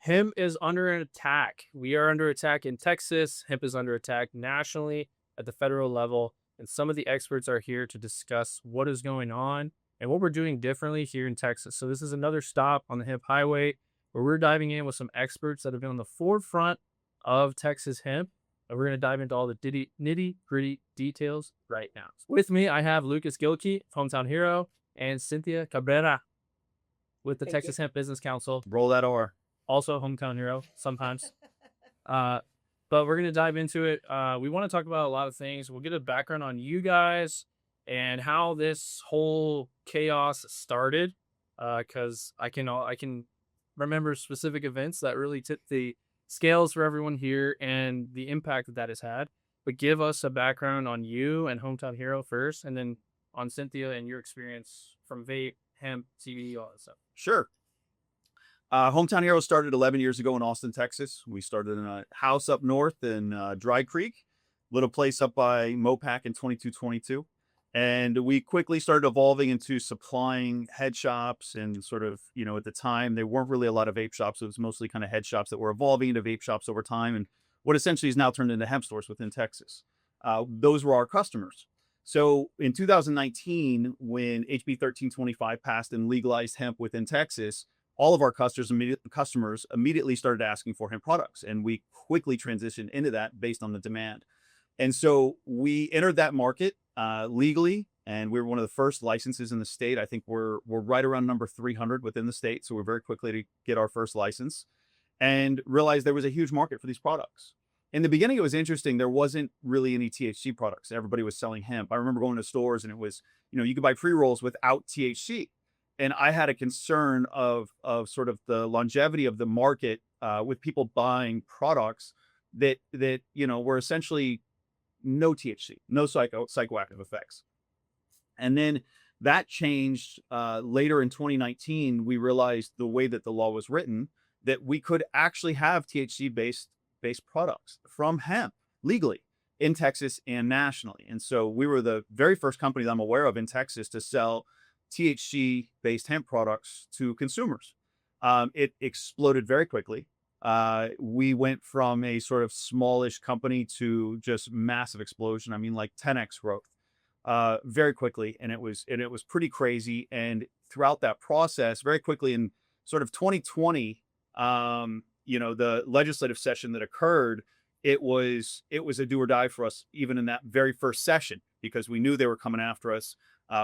Hemp is under an attack. We are under attack in Texas. Hemp is under attack nationally at the federal level. And some of the experts are here to discuss what is going on and what we're doing differently here in Texas. So, this is another stop on the hemp highway where we're diving in with some experts that have been on the forefront of Texas hemp. And we're going to dive into all the nitty gritty details right now. With me, I have Lucas Gilkey, hometown hero, and Cynthia Cabrera with the Thank you. Texas Hemp Business Council, Roll that R. also hometown hero sometimes. Uh, but we're going to dive into it. We want to talk about a lot of things. We'll get a background on you guys and how this whole chaos started. Because I can remember specific events that really tipped the scales for everyone here and the impact that has had. But give us a background on you and hometown hero first, and then on Cynthia and your experience from vape, hemp, CBD, all that stuff. Sure. Hometown Hero started 11 years ago in Austin, Texas. We started in a house up north in Dry Creek, little place up by Mopac in 2222. And we quickly started evolving into supplying head shops and sort of, at the time, there weren't really a lot of vape shops. It was mostly kind of head shops that were evolving into vape shops over time. And what essentially is now turned into hemp stores within Texas. Those were our customers. So in 2019, when HB 1325 passed and legalized hemp within Texas, all of our customers immediately started asking for hemp products, and we quickly transitioned into that based on the demand. And so we entered that market legally, and we were one of the first licenses in the state. I think we're right around number 300 within the state, so we're very quickly to get our first license and realized there was a huge market for these products. In the beginning, it was interesting. There wasn't really any THC products. Everybody was selling hemp. I remember going to stores and it was, you could buy pre-rolls without THC. And I had a concern of sort of the longevity of the market with people buying products that were essentially no THC, no psychoactive effects. And then that changed later in 2019. We realized the way that the law was written, that we could actually have THC based products from hemp legally in Texas and nationally. And so we were the very first company that I'm aware of in Texas to sell THC based hemp products to consumers. It exploded very quickly. We went from a sort of smallish company to just massive explosion. I mean, like 10x growth very quickly. And it was pretty crazy. And throughout that process, very quickly in sort of 2020, the legislative session that occurred, it was a do or die for us, even in that very first session, because we knew they were coming after us.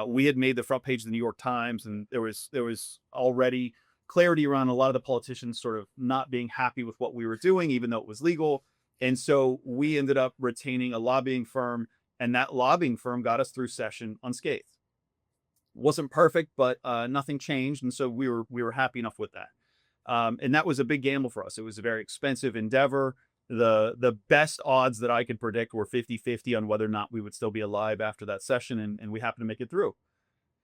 We had made the front page of the New York Times, and there was already clarity around a lot of the politicians sort of not being happy with what we were doing, even though it was legal. And so we ended up retaining a lobbying firm, and that lobbying firm got us through session unscathed. Wasn't perfect, but nothing changed. And so we were happy enough with that. And that was a big gamble for us. It was a very expensive endeavor. The best odds that I could predict were 50-50 on whether or not we would still be alive after that session, and we happened to make it through.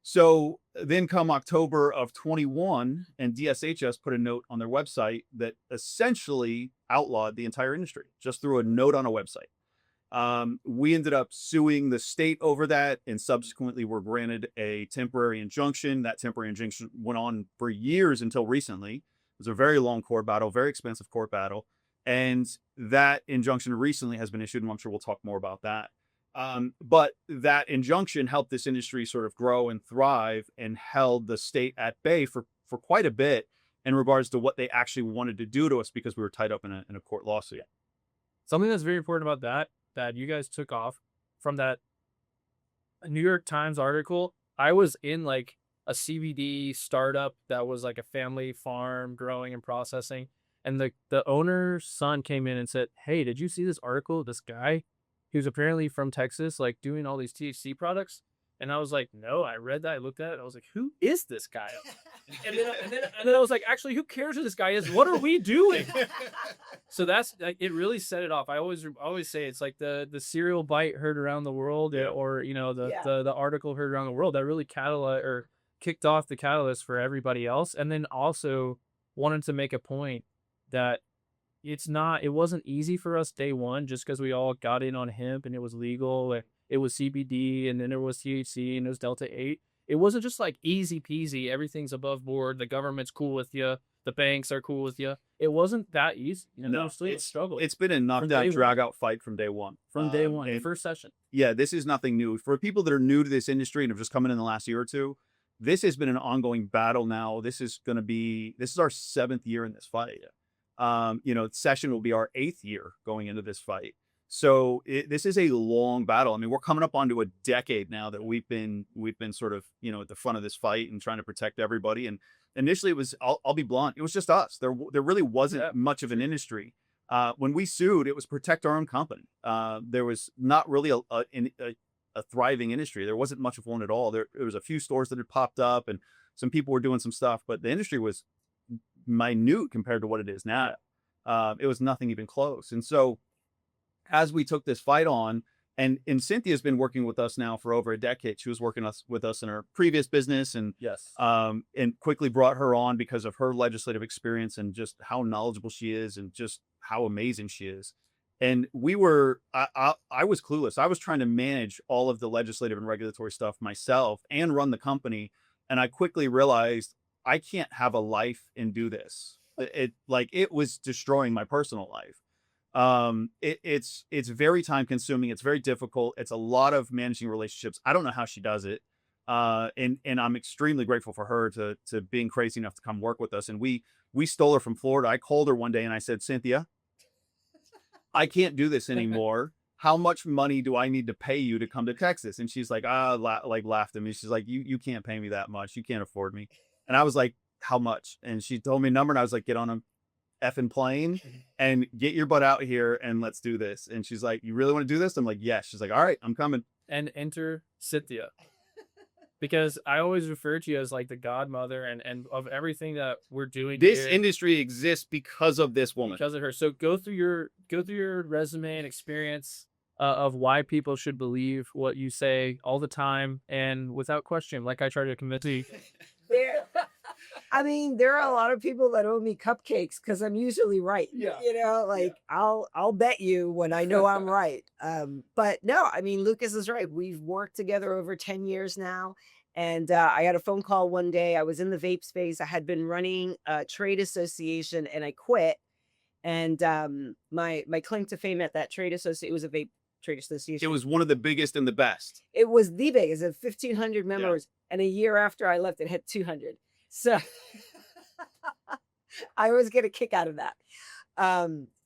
So then come October of 21, and DSHS put a note on their website that essentially outlawed the entire industry, just threw a note on a website. We ended up suing the state over that, and subsequently were granted a temporary injunction. That temporary injunction went on for years until recently. It was a very long court battle, very expensive court battle. And that injunction recently has been issued, and I'm sure we'll talk more about that. But that injunction helped this industry sort of grow and thrive, and held the state at bay for quite a bit in regards to what they actually wanted to do to us, because we were tied up in a court lawsuit. Something that's very important about that you guys took off from that New York Times article. I was in like a CBD startup that was like a family farm growing and processing. And the owner's son came in and said, "Hey, did you see this article? This guy who's apparently from Texas, like doing all these THC products?" And I was like, "No, I read that. I looked at it. I was like, who is this guy?" And then I was like, actually, who cares who this guy is? What are we doing? So that's like, it really set it off. I always say it's like the cereal bite heard around the world, or the article heard around the world that really kicked off the catalyst for everybody else. And then also wanted to make a point that it wasn't easy for us day one, just because we all got in on hemp and it was legal, and it was CBD, and then there was THC, and it was Delta 8. It wasn't just like easy peasy, everything's above board, the government's cool with you, the banks are cool with you. it wasn't that easy. You know, No, there was still a struggle it's been a knockdown, drag out fight from day one. from day one, And first session. yeah, this is nothing new. For people that are new to this industry and have just come in the last year or two, this has been an ongoing battle now. This is our 7th year in this fight. You know, session will be our 8th year going into this fight. So this is a long battle. I mean, we're coming up onto a decade now that we've been sort of, you know, at the front of this fight and trying to protect everybody. And initially it was, I'll be blunt, it was just us. There really wasn't much of an industry. When we sued, it was protect our own company. There was not really a thriving industry. There wasn't much of one at all. There was a few stores that had popped up and some people were doing some stuff, but the industry was minute compared to what it is now. It was nothing even close. And so as we took this fight on, and Cynthia's been working with us now for over a decade. She was working with us in her previous business, and and quickly brought her on because of her legislative experience and just how knowledgeable she is and just how amazing she is. And I was clueless. I was trying to manage all of the legislative and regulatory stuff myself and run the company. And I quickly realized I can't have a life and do this. It was destroying my personal life. It's very time consuming. It's very difficult. It's a lot of managing relationships. I don't know how she does it. And I'm extremely grateful for her to being crazy enough to come work with us. And we stole her from Florida. I called her one day and I said, Cynthia, I can't do this anymore. How much money do I need to pay you to come to Texas? And she's like, laughed at me. She's like, you can't pay me that much. You can't afford me. And I was like, how much? And she told me a number and I was like, get on a effing plane and get your butt out here and let's do this. And she's like, you really want to do this? I'm like, yes. She's like, all right, I'm coming. And enter Cynthia. Because I always refer to you as like the godmother and of everything that we're doing. This here, industry exists because of this woman. because of her. So go through your resume and experience of why people should believe what you say all the time and without question, like I try to convince you. There are a lot of people that owe me cupcakes because I'm usually right. Yeah. You know, I'll bet you when I know I'm right. But no, Lucas is right. We've worked together over 10 years now. And I got a phone call one day. I was in the vape space. I had been running a trade association and I quit. And my claim to fame at that trade association, it was a vape trade association. It was one of the biggest and the best. It was the biggest. It had 1,500 members. And a year after I left, it had 200. So I always get a kick out of that.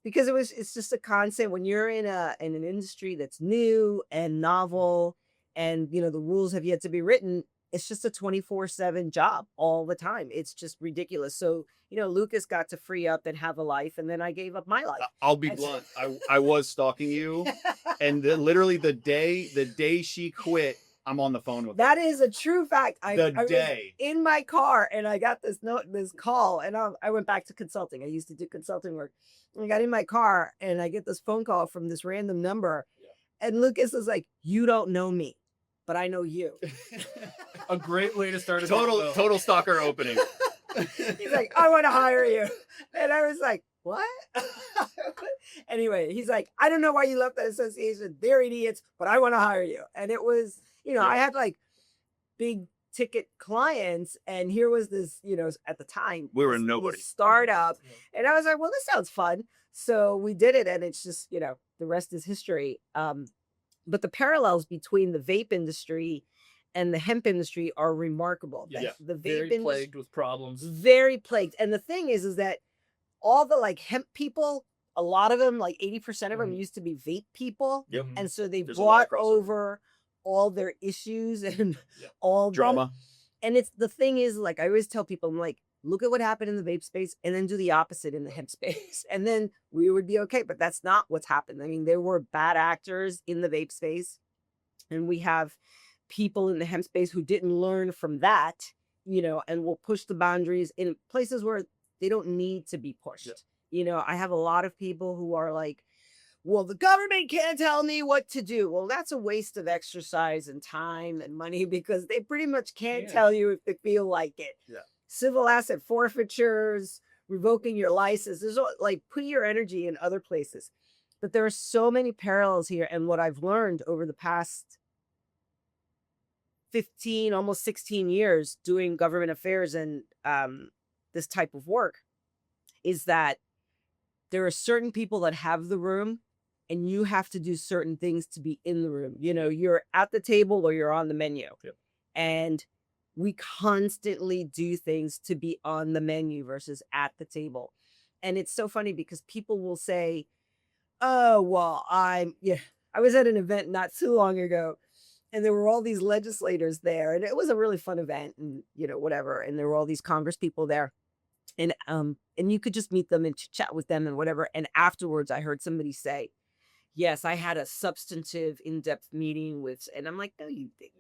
Because it's just a constant when you're in an industry that's new and novel and, you know, the rules have yet to be written. It's just a 24/7 job all the time. It's just ridiculous. So, you know, Lucas got to free up and have a life. And then I gave up my life. I'll be blunt. I was stalking you. And literally the day she quit, I'm on the phone with her. That is a true fact. I was day. in my car and I got this call and I went back to consulting. I used to do consulting work. I got in my car and I get this phone call from this random number. Yeah. And Lucas is like, you don't know me, but I know you. A great way to start a total stalker opening. He's like, I want to hire you. And I was like, what? Anyway, he's like, I don't know why you left that association. They're idiots, but I want to hire you. And it was, you know, I had like big ticket clients and here was this, you know, at the time we were nobody startup. And I was like, well, this sounds fun. So we did it. And it's just, you know, the rest is history. But the parallels between the vape industry and the hemp industry are remarkable. Yeah. The vape very industry, plagued with problems. very plagued. And the thing is that all the like hemp people, a lot of them, like 80% of them used to be vape people. Yep. And so they There's a lot of brought crossover. over all their issues and all Drama. And it's the thing is, like, I always tell people, I'm like, look at what happened in the vape space and then do the opposite in the hemp space. And then we would be okay. But that's not what's happened. I mean, there were bad actors in the vape space. And we have people in the hemp space who didn't learn from that, you know, and will push the boundaries in places where they don't need to be pushed. Yeah. You know, I have a lot of people who are like, well, the government can't tell me what to do. Well, that's a waste of exercise and time and money because they pretty much can't tell you if they feel like it. Yeah. Civil asset forfeitures, revoking your license. There's like put your energy in other places. But there are so many parallels here. And what I've learned over the past 15, almost 16 years doing government affairs and this type of work is that there are certain people that have the room, and you have to do certain things to be in the room. You know, you're at the table or you're on the menu. Yep. And we constantly do things to be on the menu versus at the table. And it's so funny because people will say, oh, well, I was at an event not too long ago, and there were all these legislators there, and it was a really fun event, and whatever. And there were all these Congress people there. And you could just meet them and chat with them and whatever. And afterwards I heard somebody say, yes, I had a substantive, in-depth meeting with, and I'm like, no, you didn't.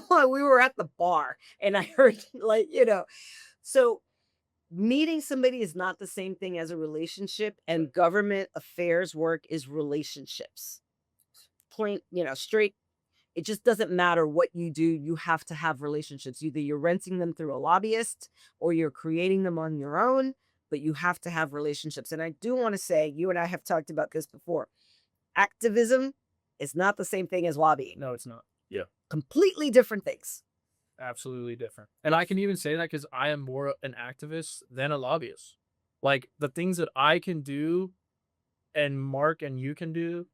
We were at the bar, and I heard so meeting somebody is not the same thing as a relationship, and government affairs work is relationships. Point, straight. It just doesn't matter what you do. You have to have relationships. Either you're renting them through a lobbyist or you're creating them on your own, but you have to have relationships. And I do want to say, you and I have talked about this before. Activism is not the same thing as lobbying. No, it's not. Completely different things. Absolutely different. And I can even say that because I am more an activist than a lobbyist. Like the things that I can do and Mark and you can do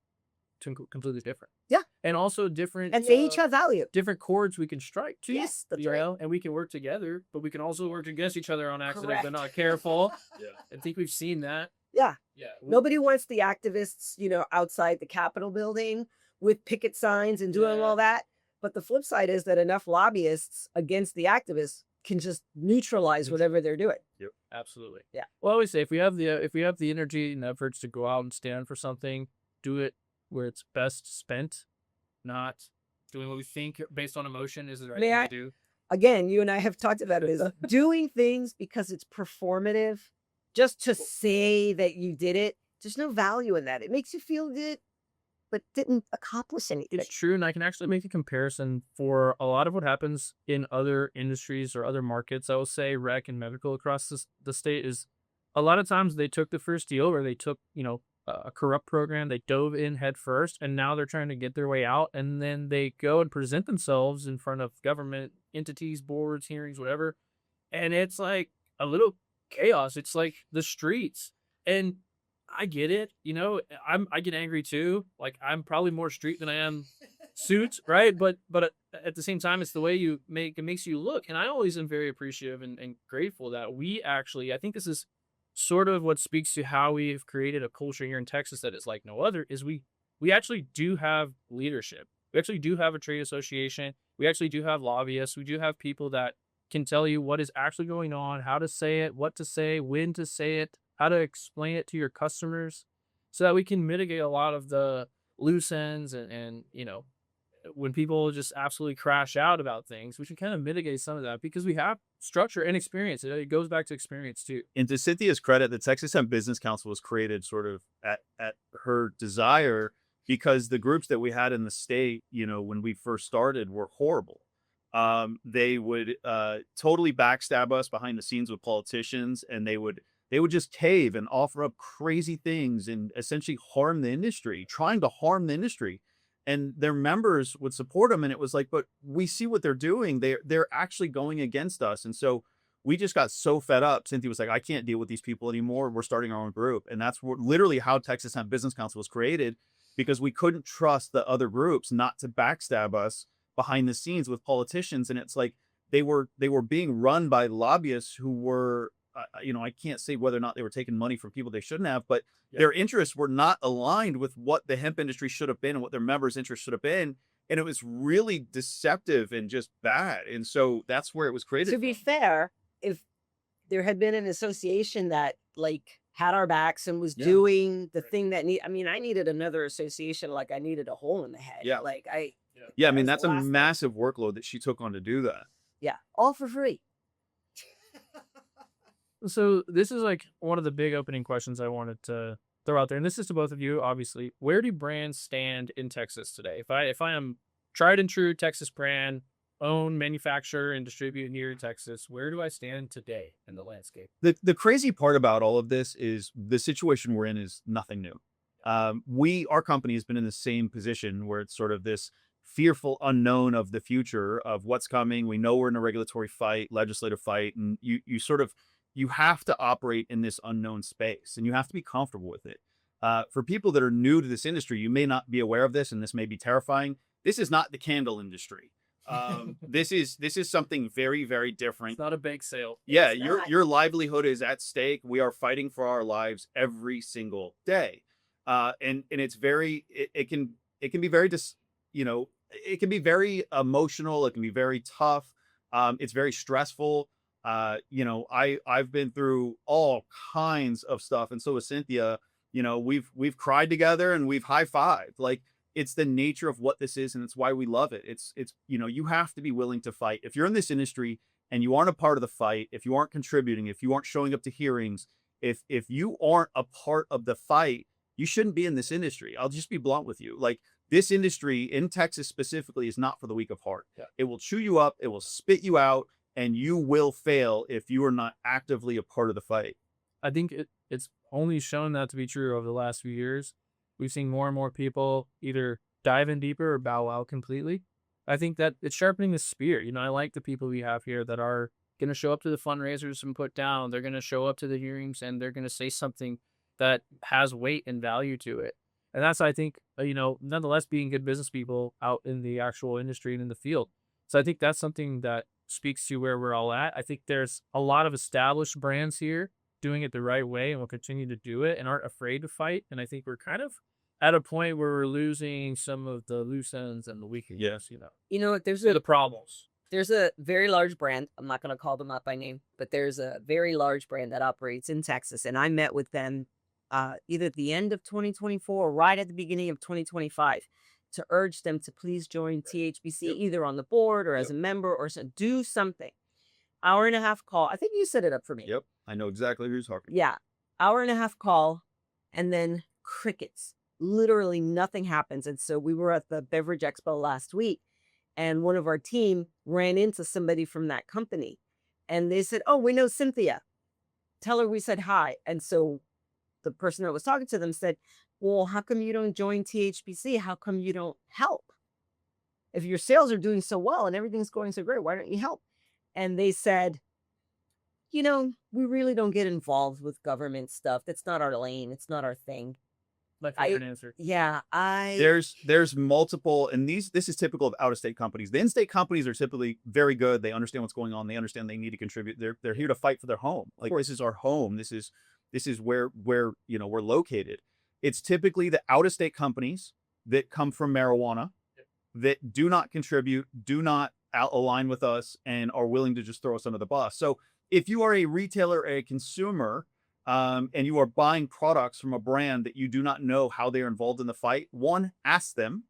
completely different. Yeah. And also different. And they each have value. Different chords we can strike too. Yes, that's right. And we can work together, but we can also work against each other on accident if Correct. they're not careful. I think we've seen that. Yeah. Yeah. Nobody wants the activists, outside the Capitol building with picket signs and doing all that. But the flip side is that enough lobbyists against the activists can just neutralize whatever they're doing. Yep. Absolutely. Yeah. Well, I always say if we have the energy and efforts to go out and stand for something, do it where it's best spent, not doing what we think based on emotion is the right thing to do. Again, you and I have talked about it, is doing things because it's performative, just to say that you did it. There's no value in that. It makes you feel good, but didn't accomplish anything. It's true, and I can actually make a comparison for a lot of what happens in other industries or other markets. I will say rec and medical across the state is a lot of times they took the first deal where they took, a corrupt program, they dove in head first, and now they're trying to get their way out, and then they go and present themselves in front of government entities, boards, hearings, whatever, and it's like a little chaos. It's like the streets, and I get it. I get angry too. Like I'm probably more street than I am suit, right? But at the same time, it's the way it makes you look, and I always am very appreciative and grateful that we actually. I think this is sort of what speaks to how we've created a culture here in Texas that is like no other. Is we actually do have leadership. We actually do have a trade association. We actually do have lobbyists. We do have people that can tell you what is actually going on, how to say it, what to say, when to say it, how to explain it to your customers, so that we can mitigate a lot of the loose ends and when people just absolutely crash out about things, we should kind of mitigate some of that because we have structure and experience. It goes back to experience too. And to Cynthia's credit, the Texas Hemp Business Council was created sort of at her desire, because the groups that we had in the state, when we first started, were horrible. They would totally backstab us behind the scenes with politicians, and they would just cave and offer up crazy things and essentially harm the industry, trying to harm the industry. And their members would support them. And it was like, but we see what they're doing. They're actually going against us. And so we just got so fed up. Cynthia was like, I can't deal with these people anymore. We're starting our own group. And that's literally how Texas Hemp Business Council was created, because we couldn't trust the other groups not to backstab us behind the scenes with politicians. And it's like they were being run by lobbyists who were, I can't say whether or not they were taking money from people they shouldn't have, but their interests were not aligned with what the hemp industry should have been and what their members' interests should have been. And it was really deceptive and just bad. And so that's where it was created. To be fair, if there had been an association that had our backs and was doing the thing that I needed another association. Like I needed a hole in the head. Yeah. That's a massive workload that she took on to do that. Yeah. All for free. So this is like one of the big opening questions I wanted to throw out there, and this is to both of you, obviously. Where do brands stand in Texas today? If I am tried and true Texas brand, own, manufacture, and distribute here in Texas, where do I stand today in the landscape? The crazy part about all of this is the situation we're in is nothing new. Our company has been in the same position where it's sort of this fearful unknown of the future of what's coming. We know we're in a regulatory fight, legislative fight, and you sort of you have to operate in this unknown space and you have to be comfortable with it. For people that are new to this industry, you may not be aware of this, and this may be terrifying. This is not the candle industry. This is something very, very different. It's not a bake sale. Yeah, It's your not. your livelihood is at stake. We are fighting for our lives every single day, and it's very it can be very it can be very emotional. It can be very tough. It's very stressful. I've been through all kinds of stuff, and so has Cynthia. We've cried together and we've high-fived. Like, it's the nature of what this is, and it's why we love it. It's you have to be willing to fight. If you're in this industry and you aren't a part of the fight, if you aren't contributing, if you aren't showing up to hearings, if you aren't a part of the fight, you shouldn't be in this industry. I'll just be blunt with you. Like, this industry in Texas specifically is not for the weak of heart. Yeah. It will chew you up, it will spit you out, and you will fail if you are not actively a part of the fight. I think it's only shown that to be true over the last few years. We've seen more and more people either dive in deeper or bow out completely. I think that it's sharpening the spear. I like the people we have here that are going to show up to the fundraisers and put down. They're going to show up to the hearings and they're going to say something that has weight and value to it. And that's, I think, nonetheless, being good business people out in the actual industry and in the field. So I think that's something that speaks to where we're all at. I think there's a lot of established brands here doing it the right way and will continue to do it and aren't afraid to fight. And I think we're kind of at a point where we're losing some of the loose ends and the weaknesses. Yes. There's The problems. there's a very large brand. I'm not going to call them out by name, but there's a very large brand that operates in Texas. And I met with them either at the end of 2024 or right at the beginning of 2025 to urge them to please join THBC, Yep. either on the board or as a member or do something. Hour and a half call. I think you set it up for me. Yep. I know exactly who you're talking. Yeah. Hour and a half call and then crickets. Literally nothing happens. And so we were at the Beverage Expo last week and one of our team ran into somebody from that company and they said, "Oh, we know Cynthia. Tell her we said hi." And so the person that was talking to them said, "Well, how come you don't join THBC? How come you don't help? If your sales are doing so well and everything's going so great, why don't you help?" And they said, "We really don't get involved with government stuff. That's not our lane. It's not our thing." My favorite answer. Yeah, There's multiple, and this is typical of out-of-state companies. The in-state companies are typically very good. They understand what's going on. They understand they need to contribute. They're here to fight for their home. Like, this is our home. This is where we're located. It's typically the out-of-state companies that come from marijuana that do not contribute, do not align with us, and are willing to just throw us under the bus. So if you are a retailer or a consumer, and you are buying products from a brand that you do not know how they are involved in the fight, one, ask them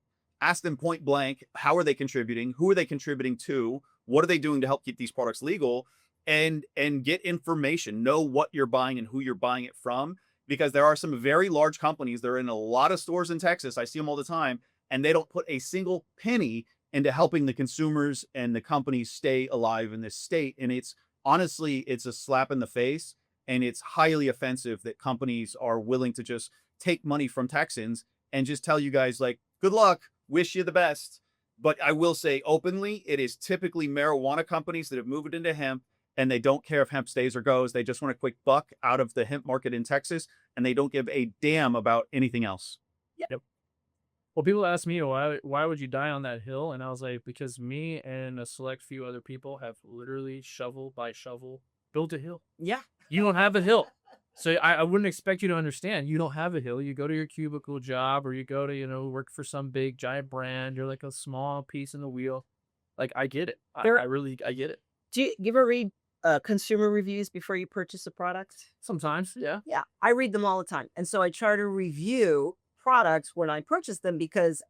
point blank, how are they contributing? Who are they contributing to? What are they doing to help keep these products legal? And get information, know what you're buying and who you're buying it from, because there are some very large companies. They're in a lot of stores in Texas. I see them all the time, and they don't put a single penny into helping the consumers and the companies stay alive in this state. And it's honestly a slap in the face. And it's highly offensive that companies are willing to just take money from Texans and just tell you guys, like, good luck, wish you the best. But I will say openly, it is typically marijuana companies that have moved into hemp, and they don't care if hemp stays or goes. They just want a quick buck out of the hemp market in Texas, and they don't give a damn about anything else. Yep. Well, people ask me, why would you die on that hill? And I was like, because me and a select few other people have literally shovel by shovel built a hill. yeah. You don't have a hill. So I wouldn't expect you to understand. You don't have a hill. You go to your cubicle job or you go to, work for some big giant brand. You're like a small piece in the wheel. Like, I get it. I get it. Do you ever read consumer reviews before you purchase a product? Sometimes, yeah. Yeah, I read them all the time. And so I try to review products when I purchase them because,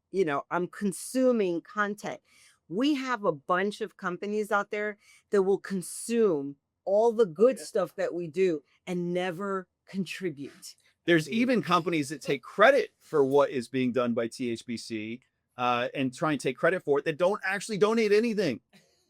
I'm consuming content. We have a bunch of companies out there that will consume all the good stuff that we do and never contribute. There's even companies that take credit for what is being done by THBC and try and take credit for it that don't actually donate anything.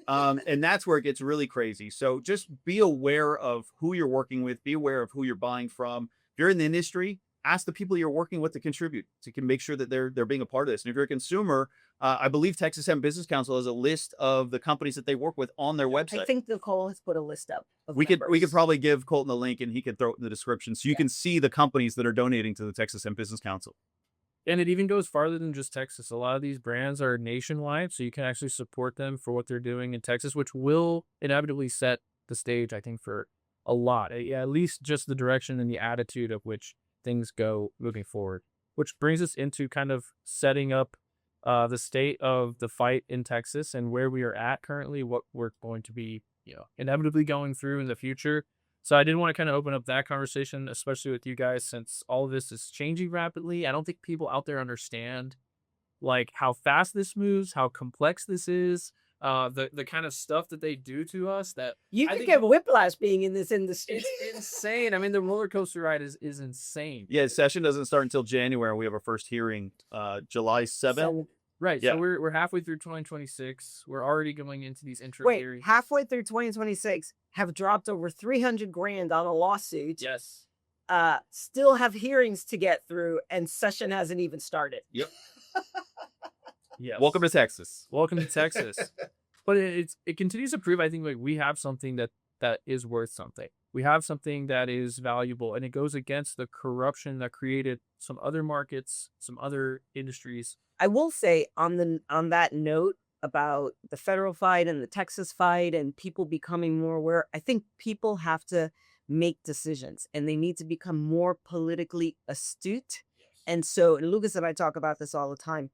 And that's where it gets really crazy. So just be aware of who you're working with, be aware of who you're buying from. If you're in the industry, ask the people you're working with to contribute, to can make sure that they're being a part of this. And if you're a consumer, I believe Texas Hemp Business Council has a list of the companies that they work with on their website. I think Nicole has put a list up of we could members. probably give Colton the link and he could throw it in the description so you can see the companies that are donating to the Texas Hemp Business Council. And it even goes farther than just Texas. A lot of these brands are nationwide, so you can actually support them for what they're doing in Texas, which will inevitably set the stage, I think, for a lot. Yeah, at least just the direction and the attitude of which things go moving forward. Which brings us into kind of setting up the state of the fight in Texas and where we are at currently, what we're going to be, inevitably going through in the future. So I did want to kind of open up that conversation, especially with you guys, since all of this is changing rapidly. I don't think people out there understand like how fast this moves, how complex this is, the kind of stuff that they do to us that You I could think get whiplash being in this industry. it's insane. I mean, the roller coaster ride is insane. Yeah, session doesn't start until January. We have our first hearing July 7th. So, Right. Yeah. So we're halfway through 2026. We're already going into these intro wait, hearings. halfway through 2026, have dropped over 300 grand on a lawsuit. Yes. Still have hearings to get through, and session hasn't even started. Yep. Yes. Welcome to Texas. Welcome to Texas. But it continues to prove, I think, like we have something that is worth something. We have something that is valuable, and it goes against the corruption that created some other markets, some other industries. I will say on that note about the federal fight and the Texas fight and people becoming more aware, I think people have to make decisions and they need to become more politically astute. And so, and Lucas and I talk about this all the time.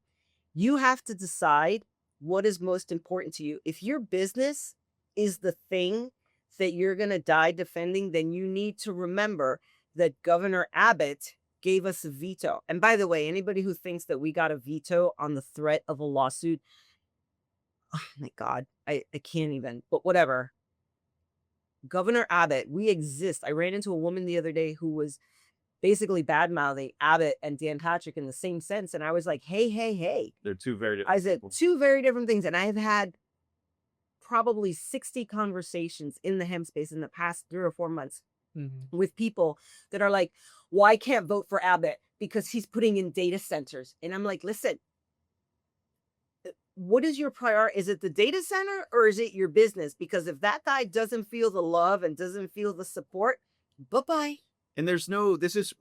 You have to decide what is most important to you. If your business is the thing that you're going to die defending, then you need to remember that Governor Abbott gave us a veto. And by the way, anybody who thinks that we got a veto on the threat of a lawsuit, oh my God, I can't even, but whatever. Governor Abbott, we exist. I ran into a woman the other day who was basically bad-mouthing Abbott and Dan Patrick in the same sense. And I was like, hey. They're two very different I said, people. two very different things. And I've had probably 60 conversations in the hemp space in the past 3 or 4 months with people that are like, well, I can't vote for Abbott because he's putting in data centers. And I'm like, listen, what is your priority? Is it the data center or is it your business? Because if that guy doesn't feel the love and doesn't feel the support, bye-bye. And there's no, this is,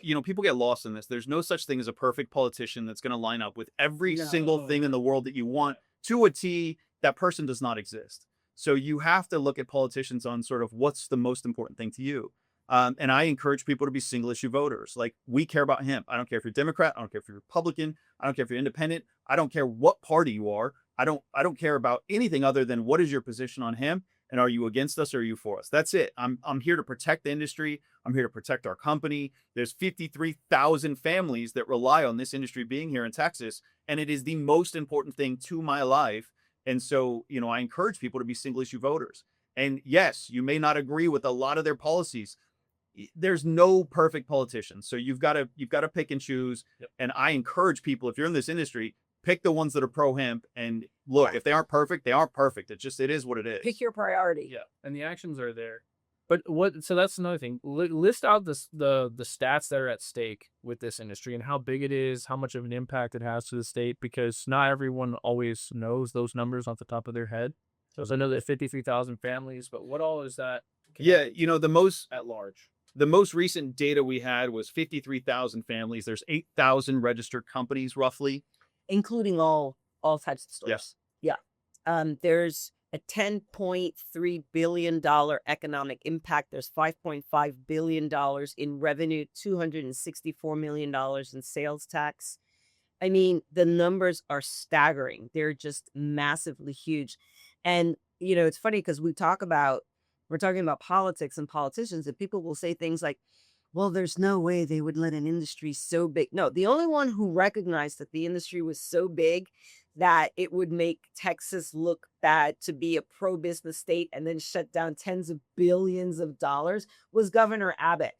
people get lost in this. There's no such thing as a perfect politician that's going to line up with every single thing in the world that you want to a T. That person does not exist. So you have to look at politicians on sort of what's the most important thing to you. And I encourage people to be single issue voters. Like, we care about hemp. I don't care if you're Democrat. I don't care if you're Republican. I don't care if you're independent. I don't care what party you are. I don't care about anything other than what is your position on hemp, and are you against us or are you for us? That's it. I'm here to protect the industry. I'm here to protect our company. There's 53,000 families that rely on this industry being here in Texas, and it is the most important thing to my life. And so, I encourage people to be single issue voters. And yes, you may not agree with a lot of their policies. There's no perfect politician. So you've got to pick and choose. Yep. And I encourage people, if you're in this industry, pick the ones that are pro hemp, and look, if they aren't perfect, they aren't perfect. It is what it is. Pick your priority. Yeah, and the actions are there. But so that's another thing. List out the stats that are at stake with this industry and how big it is, how much of an impact it has to the state, because not everyone always knows those numbers off the top of their head. So I know that 53,000 families, but what all is that? Yeah, the most At large. The most recent data we had was 53,000 families. There's 8,000 registered companies, roughly. Including all types of stores. Yes. Yeah. There's a $10.3 billion economic impact. There's $5.5 billion in revenue, $264 million in sales tax. I mean, the numbers are staggering. They're just massively huge. And, it's funny because we're talking about politics and politicians, and people will say things like, well, there's no way they would let an industry so big. No, the only one who recognized that the industry was so big that it would make Texas look bad to be a pro-business state and then shut down tens of billions of dollars was Governor Abbott.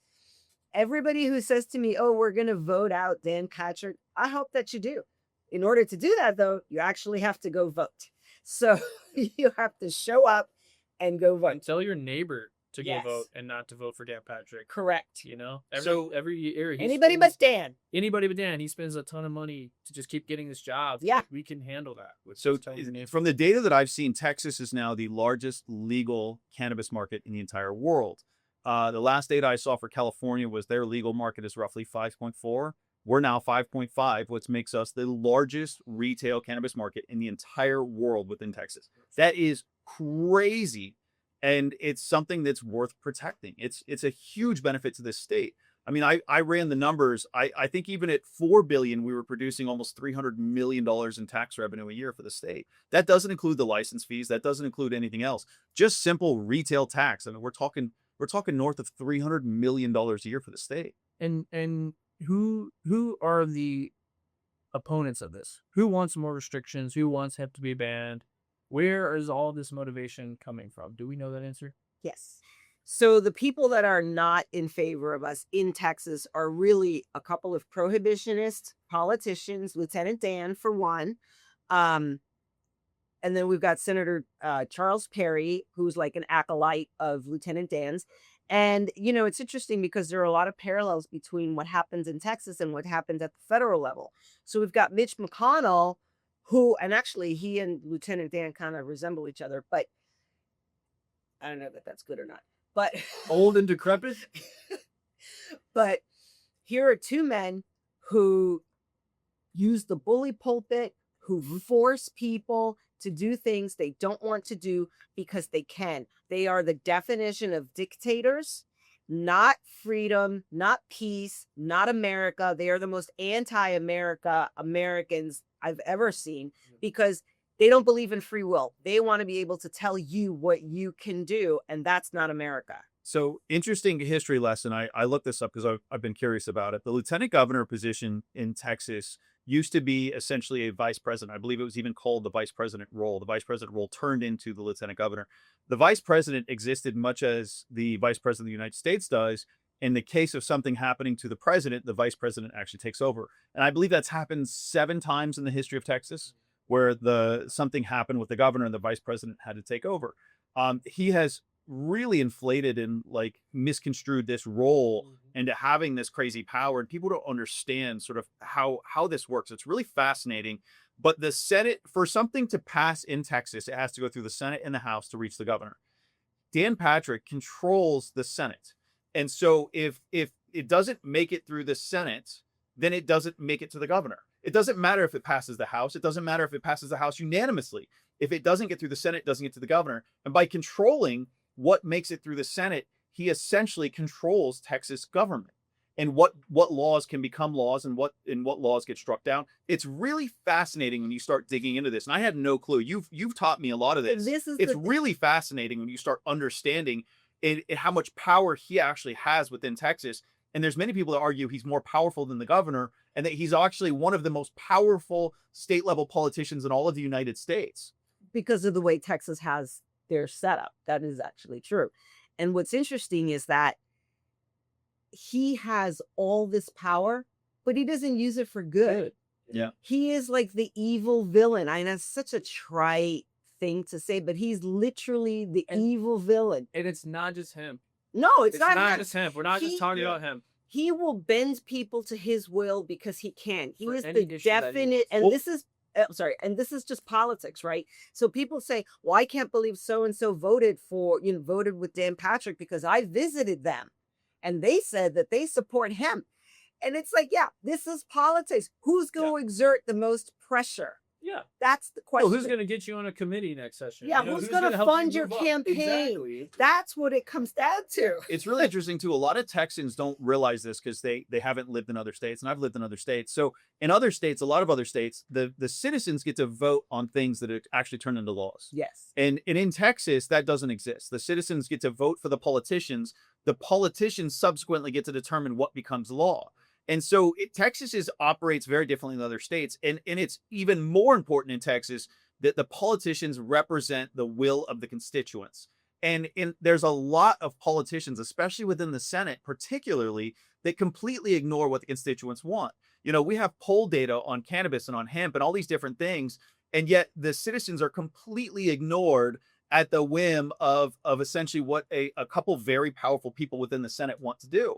Everybody who says to me, oh, we're going to vote out Dan Patrick, I hope that you do. In order to do that, though, you actually have to go vote. So you have to show up and go vote. And tell your neighbor to Yes. go vote and not to vote for Dan Patrick. Correct. You know, So- every year Anybody but Dan. anybody but Dan, he spends a ton of money to just keep getting this job. Yeah. We can handle that. With So this tiny name. from the data that I've seen, Texas is now the largest legal cannabis market in the entire world. The last data I saw for California was their legal market is roughly 5.4. We're now 5.5, which makes us the largest retail cannabis market in the entire world within Texas. That is crazy. And it's something that's worth protecting. It's a huge benefit to this state. I mean, I ran the numbers. I think even at $4 billion, we were producing almost $300 million in tax revenue a year for the state. That doesn't include the license fees. That doesn't include anything else. Just simple retail tax. I mean, we're talking north of $300 million a year for the state. And who are the opponents of this? Who wants more restrictions? Who wants hemp to be banned? Where is all this motivation coming from? Do we know that answer? Yes. So the people that are not in favor of us in Texas are really a couple of prohibitionist politicians, Lieutenant Dan for one. And then we've got Senator Charles Perry, who's like an acolyte of Lieutenant Dan's. And, you know, it's interesting because there are a lot of parallels between what happens in Texas and what happens at the federal level. So we've got Mitch McConnell, who, and actually he and Lieutenant Dan kind of resemble each other, but I don't know that that's good or not. But Old and decrepit? but here are two men who use the bully pulpit, who force people to do things they don't want to do because they can. They are the definition of dictators, not freedom, not peace, not America. They are the most anti-America Americans I've ever seen because they don't believe in free will. They want to be able to tell you what you can do, and that's not America. So interesting history lesson. I looked this up because I've been curious about it. The lieutenant governor position in Texas used to be essentially a vice president. I believe it was even called the vice president role. The vice president role turned into the lieutenant governor. The vice president existed much as the vice president of the United States does. In the case of something happening to the president, the vice president actually takes over. And I believe that's happened 7 times in the history of Texas, where something happened with the governor and the vice president had to take over. He has really inflated and like misconstrued this role into having this crazy power, and people don't understand sort of how this works. It's really fascinating. But the Senate, for something to pass in Texas, it has to go through the Senate and the House to reach the governor. Dan Patrick controls the Senate. And so if it doesn't make it through the Senate, then it doesn't make it to the governor. It doesn't matter if it passes the House. It doesn't matter if it passes the House unanimously. If it doesn't get through the Senate, it doesn't get to the governor. And by controlling what makes it through the Senate, he essentially controls Texas government and what laws can become laws and what laws get struck down. It's really fascinating when you start digging into this. And I had no clue. You've taught me a lot of this. It's really fascinating when you start understanding how much power he actually has within Texas. And there's many people that argue he's more powerful than the governor and that he's actually one of the most powerful state level politicians in all of the United States. Because of the way Texas has their setup. That is actually true. And what's interesting is that he has all this power, but he doesn't use it for good. Yeah. He is like the evil villain. I know it's such a trite thing to say, but he's literally the evil villain. And it's not just him. No, it's not just him. We're not just talking about him. He will bend people to his will because he can. He For is any the issue that he definite, and Well- this is and this is just politics, right? So people say, well, I can't believe so and so voted with Dan Patrick because I visited them and they said that they support him. And it's like, yeah, this is politics. Who's going to exert the most pressure? Yeah. That's the question. Well, who's going to get you on a committee next session? Yeah, You know, who's gonna help you fund your move up? campaign? Exactly. That's what it comes down to. It's really interesting too. A lot of Texans don't realize this because they haven't lived in other states, and I've lived in other states. So in other states, a lot of other states, the citizens get to vote on things that actually turn into laws. Yes. And in Texas, that doesn't exist. The citizens get to vote for the politicians. The politicians subsequently get to determine what becomes law. And so Texas operates very differently than other states. And it's even more important in Texas that the politicians represent the will of the constituents. And there's a lot of politicians, especially within the Senate, particularly, that completely ignore what the constituents want. You know, we have poll data on cannabis and on hemp and all these different things, and yet the citizens are completely ignored. at the whim of essentially what a couple very powerful people within the Senate want to do.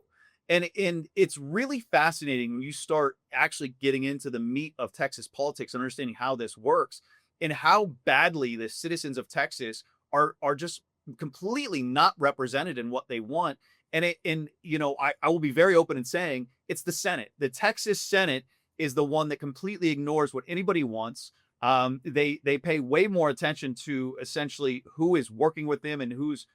And it's really fascinating when you start actually getting into the meat of Texas politics and understanding how this works and how badly the citizens of Texas are just completely not represented in what they want. And I will be very open in saying it's the Senate. The Texas Senate is the one that completely ignores what anybody wants. They pay way more attention to essentially who is working with them and who's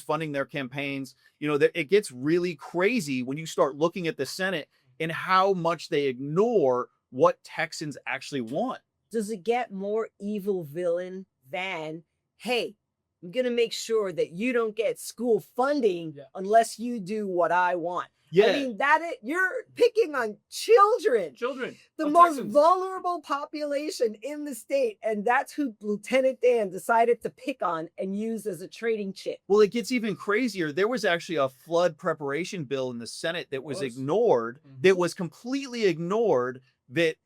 funding their campaigns. It gets really crazy when you start looking at the Senate and how much they ignore what Texans actually want. Does it get more evil villain than, hey, I'm going to make sure that you don't get school funding unless you do what I want? Yeah. I mean, you're picking on children, the most Texans. vulnerable population in the state. And that's who Lieutenant Dan decided to pick on and use as a trading chip. Well, it gets even crazier. There was actually a flood preparation bill in the Senate that was ignored, that was completely ignored, that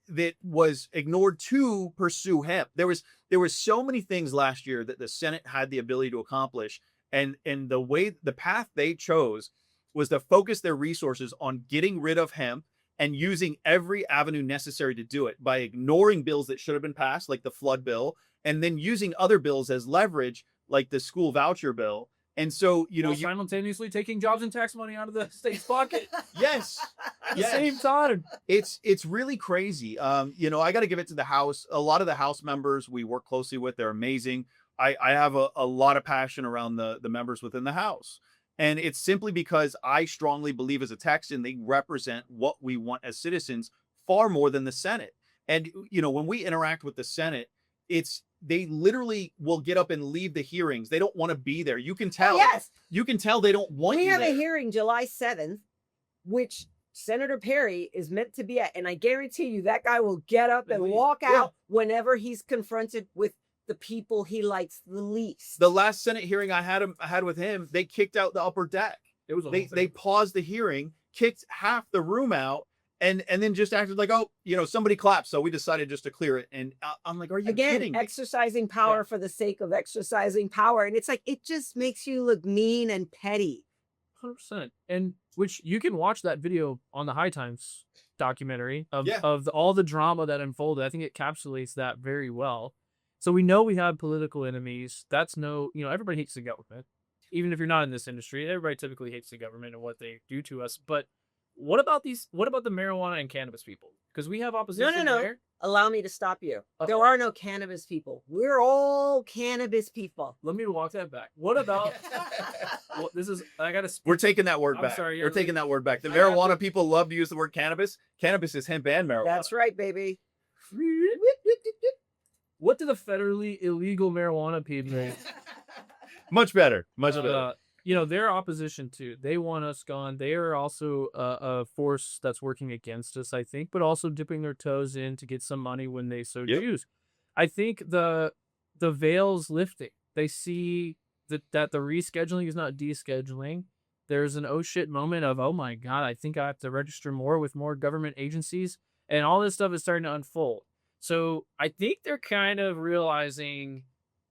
was ignored to pursue hemp. There was so many things last year that the Senate had the ability to accomplish. And the path they chose was to focus their resources on getting rid of hemp and using every avenue necessary to do it by ignoring bills that should have been passed, like the flood bill, and then using other bills as leverage, like the school voucher bill. And so, simultaneously taking jobs and tax money out of the state's pocket. Yes. At the same time. It's really crazy. I got to give it to the House. A lot of the House members we work closely with, they're amazing. I have a lot of passion around the members within the House. And it's simply because I strongly believe as a Texan, they represent what we want as citizens far more than the Senate. And, when we interact with the Senate, they literally will get up and leave the hearings. They don't want to be there. You can tell. Yes. You can tell they don't want We you have there. a hearing July 7th, which Senator Perry is meant to be at. And I guarantee you that guy will get up and walk out whenever he's confronted with the people he likes the least. The last Senate hearing I had with him, they kicked out the upper deck. It was they paused the hearing, kicked half the room out, and then just acted like, somebody clapped, so we decided just to clear it. And I'm like, are you kidding me? Exercising power for the sake of exercising power. And it's like, it just makes you look mean and petty. 100%. And which you can watch that video on the High Times documentary of all the drama that unfolded. I think it encapsulates that very well. So we know we have political enemies. That's everybody hates the government. Even if you're not in this industry, everybody typically hates the government and what they do to us. But what about the marijuana and cannabis people? Because we have opposition there. Allow me to stop you. There are no cannabis people. We're all cannabis people. Let me walk that back. What about We're taking that word I'm back. sorry, We're taking that word back. The marijuana people love to use the word cannabis. Cannabis is hemp and marijuana. That's right, baby. What do the federally illegal marijuana people think? Much better. Much better. Their opposition too. They want us gone. They are also a force that's working against us, I think, but also dipping their toes in to get some money when they so choose. I think the veil's lifting. They see that the rescheduling is not descheduling. There's an oh shit moment of, oh my God, I think I have to register more with more government agencies. And all this stuff is starting to unfold. So I think they're kind of realizing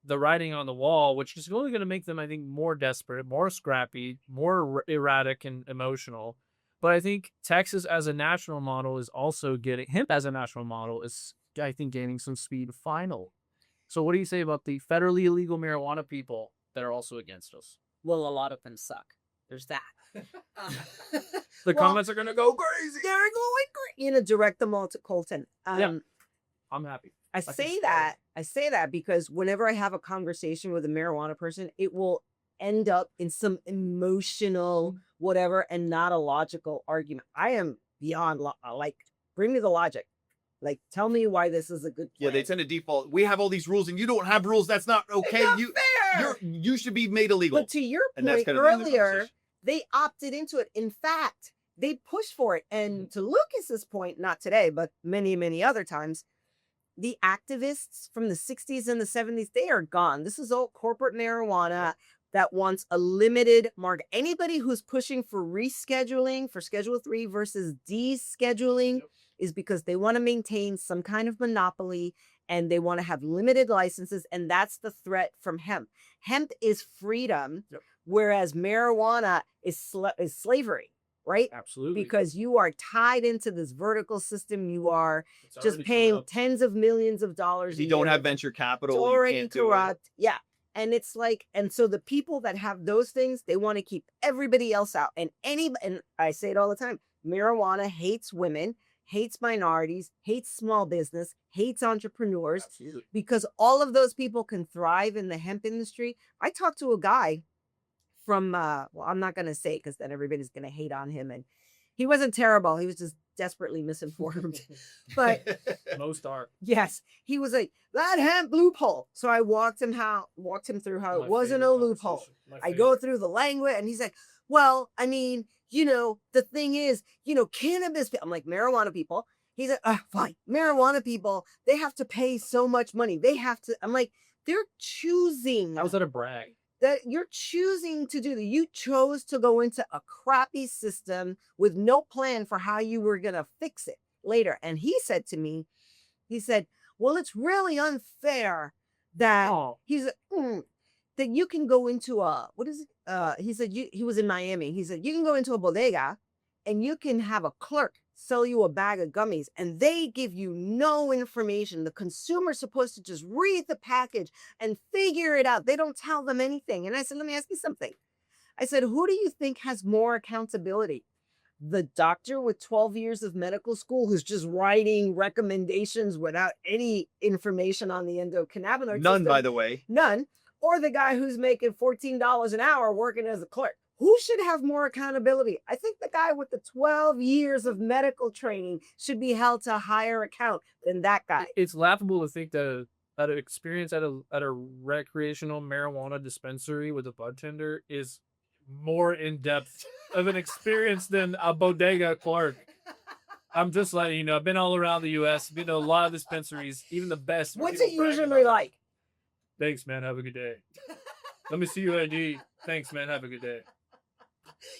the writing on the wall, which is only going to make them, I think, more desperate, more scrappy, more erratic and emotional. But I think Texas as a national model is also hemp as a national model is, I think, gaining some speed final. So what do you say about the federally illegal marijuana people that are also against us? Well, a lot of them suck. There's that. The comments are going to go crazy. They're going crazy. Direct them all to Colton. I'm happy. I say that because whenever I have a conversation with a marijuana person, it will end up in some emotional whatever and not a logical argument. I am beyond bring me the logic. Like, tell me why this is a good plan. Yeah, they tend to default. We have all these rules and you don't have rules. That's not okay. It's not fair. You should be made illegal. But to your point earlier, they opted into it. In fact, they pushed for it. And to Lucas's point, not today, but many, many other times, the activists from the 60s and the 70s, they are gone. This is all corporate marijuana that wants a limited market. Anybody who's pushing for rescheduling, for Schedule 3 versus descheduling, is because they want to maintain some kind of monopoly and they want to have limited licenses. And that's the threat from hemp. Hemp is freedom, Yep. whereas marijuana is slavery, right? Absolutely. Because you are tied into this vertical system. You are It's just already paying corrupt. tens of millions of dollars. If you a don't year. have venture It's capital, you already can't do it. corrupt. Yeah. And it's like, and so the people that have those things, they want to keep everybody else out. And I say it all the time, marijuana hates women, hates minorities, hates small business, hates entrepreneurs, Absolutely. because all of those people can thrive in the hemp industry. I talked to a guy from, well, I'm not going to say because then everybody's going to hate on him. And he wasn't terrible. He was just desperately misinformed. But Most are. yes, he was like, that hemp loophole. So I walked him through how My it wasn't favorite a loophole. conversation. My I go favorite. through the language and he's like, well, I mean, the thing is, cannabis. I'm like, marijuana people. He's like, fine. Marijuana people, they have to pay so much money. I'm like, they're choosing. How was that a brag? That you're choosing to do that. You chose to go into a crappy system with no plan for how you were going to fix it later. And he said to me, well, it's really unfair that that you can go into what is it? He said, he was in Miami. He said, you can go into a bodega and you can have a clerk sell you a bag of gummies and they give you no information. The consumer's supposed to just read the package and figure it out. They don't tell them anything. And I said, let me ask you something. I said, who do you think has more accountability? The doctor with 12 years of medical school who's just writing recommendations without any information on the endocannabinoid None, system? by the way. None. Or the guy who's making $14 an hour working as a clerk. Who should have more accountability? I think the guy with the 12 years of medical training should be held to a higher account than that guy. It's laughable to think that an experience at a recreational marijuana dispensary with a bartender is more in depth of an experience than a bodega clerk. I'm just letting you know. I've been all around the U.S. Been to a lot of dispensaries, even the best. What's it usually like? Thanks, man. Have a good day. Let me see your ID. Thanks, man. Have a good day.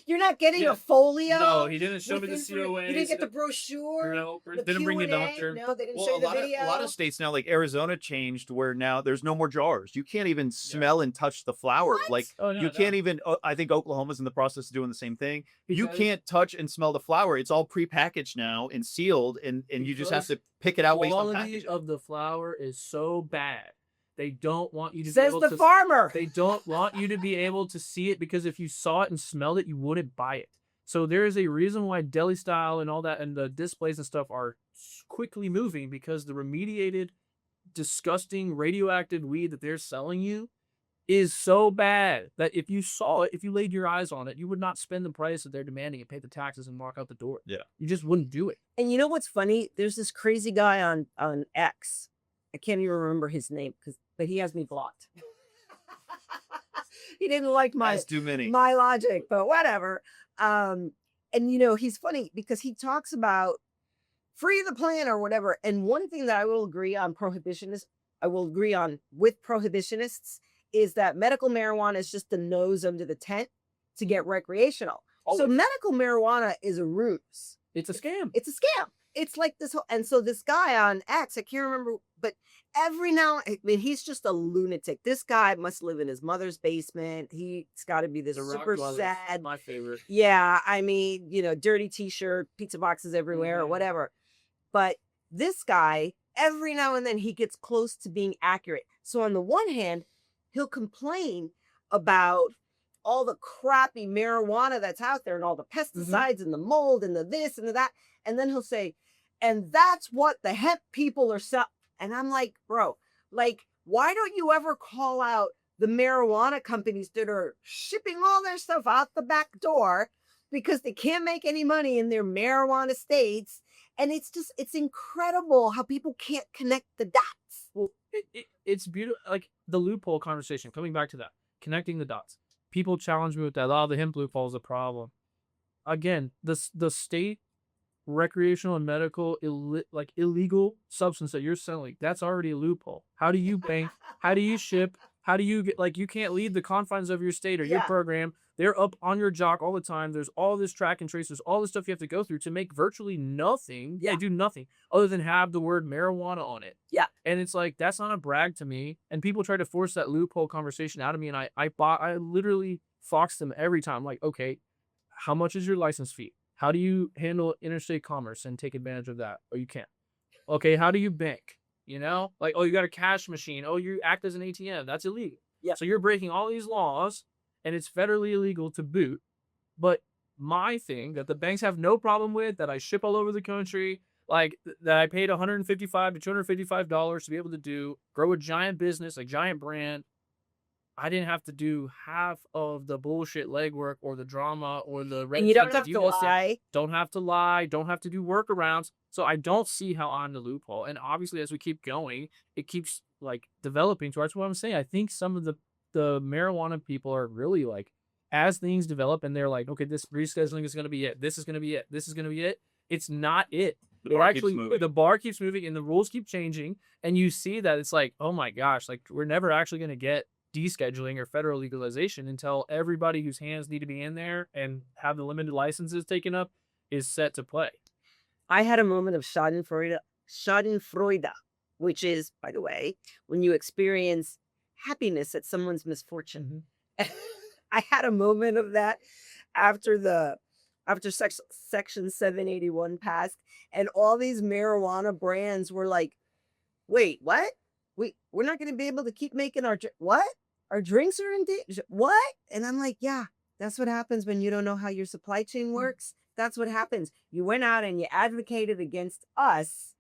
You're not getting Yeah. a folio? No, he didn't show me the with COA. You didn't get the brochure? No, The didn't bring a Q&A? doctor. No, they didn't Well, show a you the lot, of, video? a lot of states now, like Arizona, changed where now there's no more jars. You can't even smell and touch the flower. What? Like Oh, no, you no. can't even. I think Oklahoma's in the process of doing the same thing. You Because- can't touch and smell the flower. It's all prepackaged now and sealed, and you just have to pick it out based on quality packaging. of the flower is so bad. They don't want you to be Says able the to farmer. They don't want you to be able to see it because if you saw it and smelled it, you wouldn't buy it. So there is a reason why deli style and all that and the displays and stuff are quickly moving because the remediated, disgusting, radioactive weed that they're selling you is so bad that if you saw it, if you laid your eyes on it, you would not spend the price that they're demanding and pay the taxes and walk out the door. Yeah. You just wouldn't do it. And you know what's funny? There's this crazy guy on X. I can't even remember his name, but he has me blocked. He didn't like That's too many. my logic, but whatever. And he's funny because he talks about free the plant or whatever. And one thing that I will agree on with prohibitionists is that medical marijuana is just the nose under the tent to get recreational. So Always. medical marijuana is a ruse. It's a scam. It's a scam. It's like this whole, and so this guy on X, I can't remember, but he's just a lunatic. This guy must live in his mother's basement. He's got to be this super sad. My favorite. Yeah, dirty t-shirt, pizza boxes everywhere or Mhm. whatever. But this guy, every now and then he gets close to being accurate. So on the one hand, he'll complain about all the crappy marijuana that's out there and all the pesticides and the mold and the this and the that. And then he'll say, and that's what the hemp people are selling. And I'm like, bro, why don't you ever call out the marijuana companies that are shipping all their stuff out the back door because they can't make any money in their marijuana states? And it's incredible how people can't connect the dots. Well, it's beautiful. Like the loophole conversation, coming back to that, connecting the dots. People challenge me with that. Oh, the hemp loophole is a problem. Again, the state recreational and medical illegal substance that you're selling, that's already a loophole. How do you bank? How do you ship? How do you get, like, you can't leave the confines of your state or your Yeah. program. They're up on your jock all the time. There's all this track and trace. There's all this stuff you have to go through to make virtually nothing. Yeah. They do nothing other than have the word marijuana on it. Yeah. And it's like, that's not a brag to me. And people try to force that loophole conversation out of me. And I literally fox them every time. Like, okay, how much is your license fee? How do you handle interstate commerce and take advantage of that? Oh, you can't. Okay, how do you bank? You know, like, oh, you got a cash machine. Oh, you act as an ATM. That's illegal. Yeah. So you're breaking all these laws, and it's federally illegal to boot. But my thing that the banks have no problem with, that I ship all over the country, like that I paid $155 to $255 to be able to do, grow a giant business, a giant brand. I didn't have to do half of the bullshit legwork or the drama or the red And you don't tape have that to guys said. lie. Don't have to lie. Don't have to do workarounds. So I don't see how I'm the loophole. And obviously, as we keep going, it keeps like developing towards what I'm saying. I think some of the marijuana people are really like, as things develop and they're like, okay, this rescheduling is going to be it. This is going to be it. This is going to be it. It's not it. The bar keeps Actually, moving. the bar keeps moving and the rules keep changing. And you see that it's like, oh my gosh, like we're never actually going to get descheduling or federal legalization until everybody whose hands need to be in there and have the limited licenses taken up is set to play. I had a moment of schadenfreude, which is, by the way, when you experience happiness at someone's misfortune. I had a moment of that after Section 781 passed, and all these marijuana brands were like, wait, what? We're not going to be able to keep making our drinks are in danger. What? And I'm like, yeah, that's what happens when you don't know how your supply chain works. That's what happens. You went out and you advocated against us,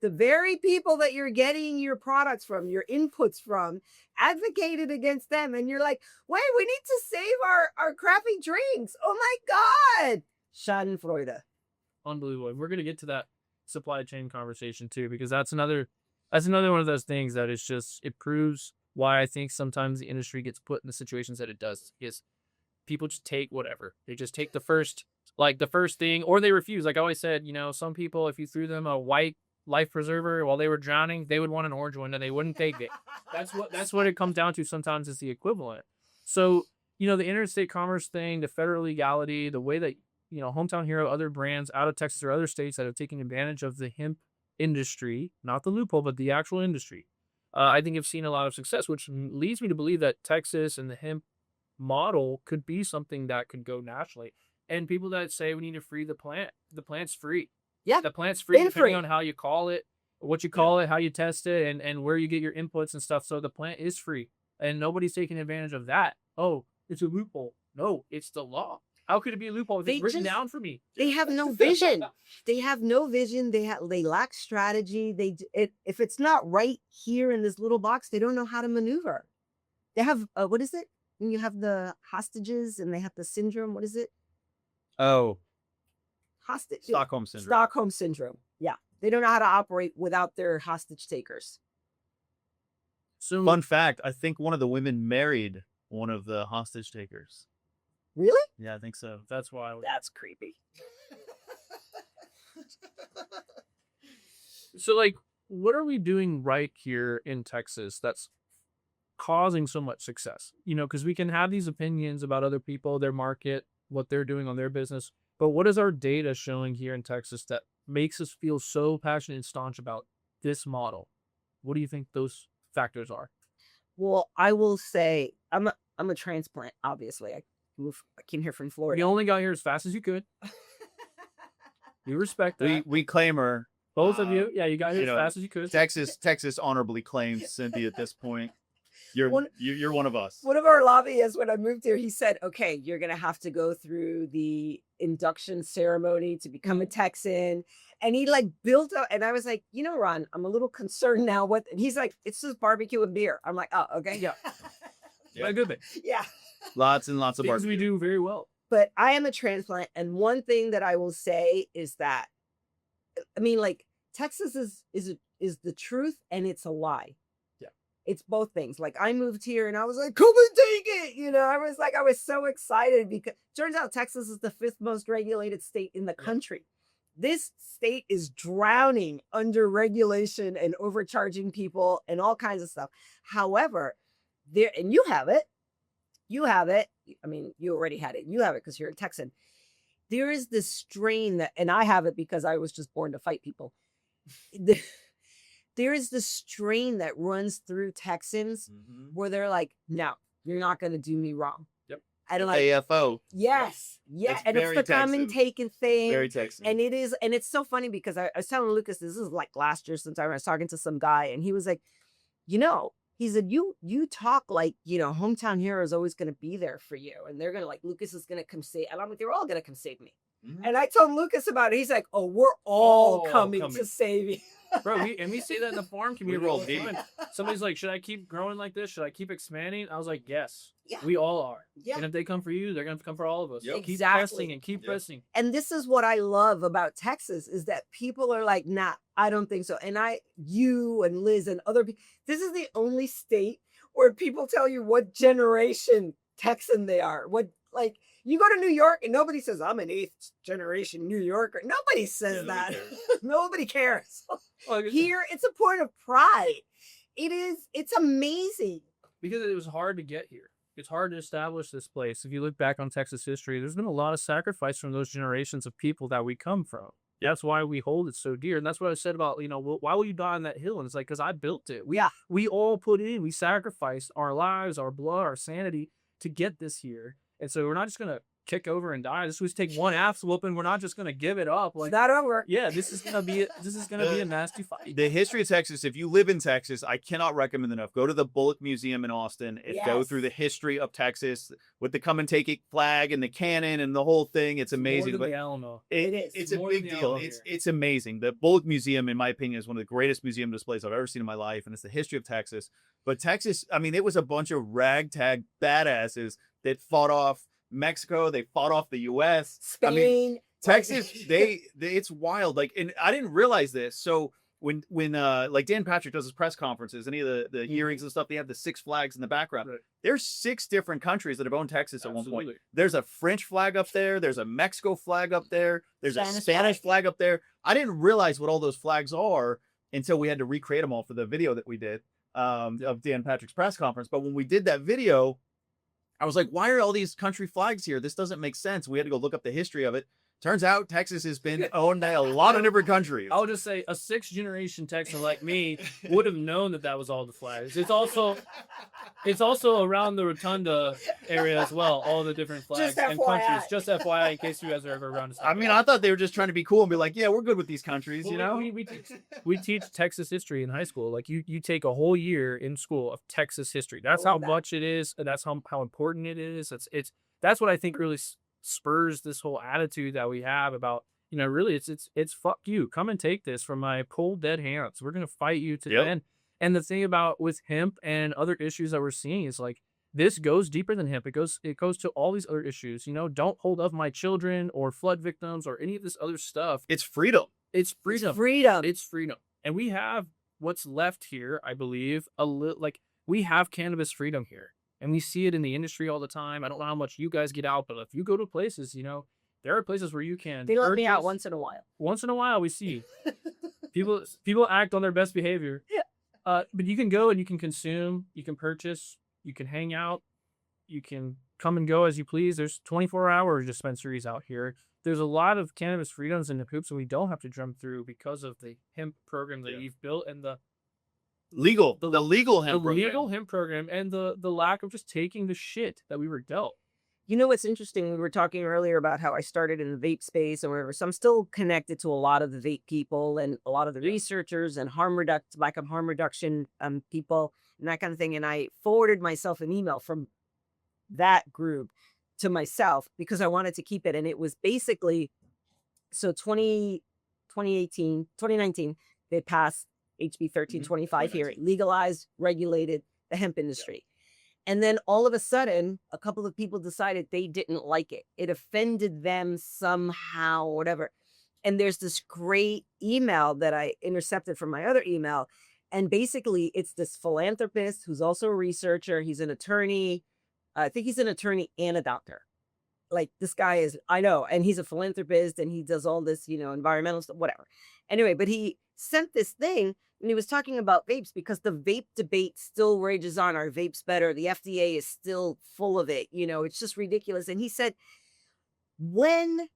the very people that you're getting your products from, your inputs from, advocated against them. And you're like, wait, we need to save our crappy drinks. Oh my God. Schadenfreude. Unbelievable. And we're going to get to that supply chain conversation too, because that's another one of those things that is just, it proves why I think sometimes the industry gets put in the situations that it does, is people just take whatever. They just take the first thing, or they refuse. Like I always said, you know, some people, if you threw them a white life preserver while they were drowning, they would want an orange one and they wouldn't take it. That's what it comes down to. Sometimes is the equivalent. So, you know, the interstate commerce thing, the federal legality, the way that, you know, Hometown Hero, other brands out of Texas or other states that have taken advantage of the hemp industry, not the loophole, but the actual industry, I think have seen a lot of success, which leads me to believe that Texas and the hemp model could be something that could go nationally. And people that say we need to free the plant's free. Yeah. The plant's free, Been depending free. on how you call it, what you call it, how you test it, and where you get your inputs and stuff. So the plant is free, and nobody's taking advantage of that. Oh, it's a loophole. No, it's the law. How could it be a loophole if it's written down for me? They have no vision. They have no vision. They lack strategy. If it's not right here in this little box, they don't know how to maneuver. They have what is it? When you have the hostages and they have the syndrome. What is it? Oh, Hostage. Stockholm syndrome. Stockholm syndrome. Yeah, they don't know how to operate without their hostage takers. So Fun fact, I think one of the women married one of the hostage takers. Really? Yeah, I think so. that's why. That's creepy. So, like, what are we doing right here in Texas that's causing so much success? You know, because we can have these opinions about other people, their market, what they're doing on their business. But what is our data showing here in Texas that makes us feel so passionate and staunch about this model? What do you think those factors are? Well, I will say I'm a transplant. Obviously, I came here from Florida. You only got here as fast as you could. We respect that. We claim her. Both of you. Yeah, you got here you as know, fast as you could. Texas honorably claims Cynthia at this point. You're one of us. One of our lobbyists, when I moved here, he said, okay, you're going to have to go through the induction ceremony to become a Texan. And he like built up, and I was like, you know, Ron, I'm a little concerned now. And he's like, it's just barbecue and beer. I'm like, oh, okay. Yeah. Yeah. Good thing. Yeah. Lots and lots of Things barbecue. we do very well. But I am a transplant. And one thing that I will say is that, I mean, like, Texas is the truth and it's a lie. Yeah. It's both things. Like, I moved here and I was like, come and take it. You know, I was so excited because turns out Texas is the 5th most regulated state in the country. This state is drowning under regulation and overcharging people and all kinds of stuff. However, there, and you have it. You have it. I mean, you already had it. You have it because you're a Texan. There is this strain that, and I have it because I was just born to fight people. There is this strain that runs through Texans where they're like, no, you're not going to do me wrong. Yep. I don't like AFO. Yes. Yeah. It's And it's very the common Texan. taken thing. Very Texan. And it is, and it's so funny because I was telling Lucas, this is like last year sometime, I was talking to some guy and he was like, you know, he said, you talk like, you know, Hometown Hero is always going to be there for you. And they're going to like, Lucas is going to come save, and I'm like, they're all going to come save me. And I told Lucas about it. He's like, oh, we're all coming to save you. Bro, we see that in the farm community. roll all the deep. time. Somebody's like, should I keep growing like this? Should I keep expanding? I was like, yes. Yeah. We all are. Yeah. And if they come for you, they're going to come for all of us. Yep. Keep Exactly. pressing and keep pressing. And this is what I love about Texas is that people are like, nah, I don't think so. And you and Liz and other people, this is the only state where people tell you what generation Texan they are. What, like, you go to New York and nobody says, I'm an 8th generation New Yorker. Nobody says that. Nobody cares. Here, it's a point of pride. It's amazing. Because it was hard to get here. It's hard to establish this place. If you look back on Texas history, there's been a lot of sacrifice from those generations of people that we come from. That's why we hold it so dear. And that's what I said about, you know, why will you die on that hill? And it's like, because I built it. We all put in, we sacrificed our lives, our blood, our sanity to get this here. And so we're not just going to kick over and die. This was take one ass whooping. We're not just going to give it up. Like, It's not over. yeah, this is going to be a nasty fight. The history of Texas, if you live in Texas, I cannot recommend enough. Go to the Bullock Museum in Austin and go through the history of Texas with the come and take it flag and the cannon and the whole thing. It's amazing. More than But the Alamo. It is. It's a more big than the deal. Alamo It's amazing. The Bullock Museum, in my opinion, is one of the greatest museum displays I've ever seen in my life, and it's the history of Texas. But Texas, I mean, it was a bunch of ragtag badasses that fought off Mexico. They fought off the U.S. Spain. I mean, Texas, they it's wild. Like, and I didn't realize this. So when like Dan Patrick does his press conferences, any of the hearings and stuff, they have the 6 flags in the background. Right. There's 6 different countries that have owned Texas at one point. Absolutely. There's a French flag up there. There's a Mexico flag up there. There's a Spanish Spanish flag up there. I didn't realize what all those flags are until we had to recreate them all for the video that we did of Dan Patrick's press conference. But when we did that video, I was like, why are all these country flags here? This doesn't make sense. We had to go look up the history of it. Turns out Texas has been owned by a lot of different countries. I'll just say a 6th generation Texan like me would have known that was all the flags. It's also around the Rotunda area as well, all the different flags Just and FYI. countries. Just FYI, in case you guys are ever around. I mean, I thought they were just trying to be cool and be like, yeah, we're good with these countries, Well, you know? we teach Texas history in high school. Like you take a whole year in school of Texas history. That's how much it is, and that's how important it is. That's what I think really spurs this whole attitude that we have about, you know, really it's fuck you. Come and take this from my cold dead hands. We're gonna fight you to the end. And the thing about with hemp and other issues that we're seeing is like this goes deeper than hemp. It goes to all these other issues. You know, don't hold up my children or flood victims or any of this other stuff. It's freedom. It's freedom. It's freedom. And we have what's left here, I believe, like we have cannabis freedom here. And we see it in the industry all the time. I don't know how much you guys get out, but if you go to places, you know, there are places where you can. They let me out once in a while. Once in a while, we see people act on their best behavior. Yeah. But you can go and you can consume, you can purchase, you can hang out, you can come and go as you please. There's 24-hour dispensaries out here. There's a lot of cannabis freedoms in the hoops that we don't have to jump through because of the hemp program that you've built and the legal hemp legal hemp program and the lack of just taking the shit that we were dealt. You know what's interesting? We were talking earlier about how I started in the vape space and whatever. So I'm still connected to a lot of the vape people and a lot of the researchers and lack of harm reduction people and that kind of thing. And I forwarded myself an email from that group to myself because I wanted to keep it. And it was basically, so 2019, they passed HB 1325 here. It legalized, regulated the hemp industry. And then all of a sudden, a couple of people decided they didn't like it. It offended them somehow, whatever. And there's this great email that I intercepted from my other email. And basically, it's this philanthropist who's also a researcher. He's an attorney. I think he's an attorney and a doctor. Like this guy is, I know, and he's a philanthropist and he does all this, you know, environmental stuff, whatever. Anyway, but he sent this thing And he was talking about vapes because the vape debate still rages on. Are vapes better? The FDA is still full of it. It's just ridiculous. And he said, when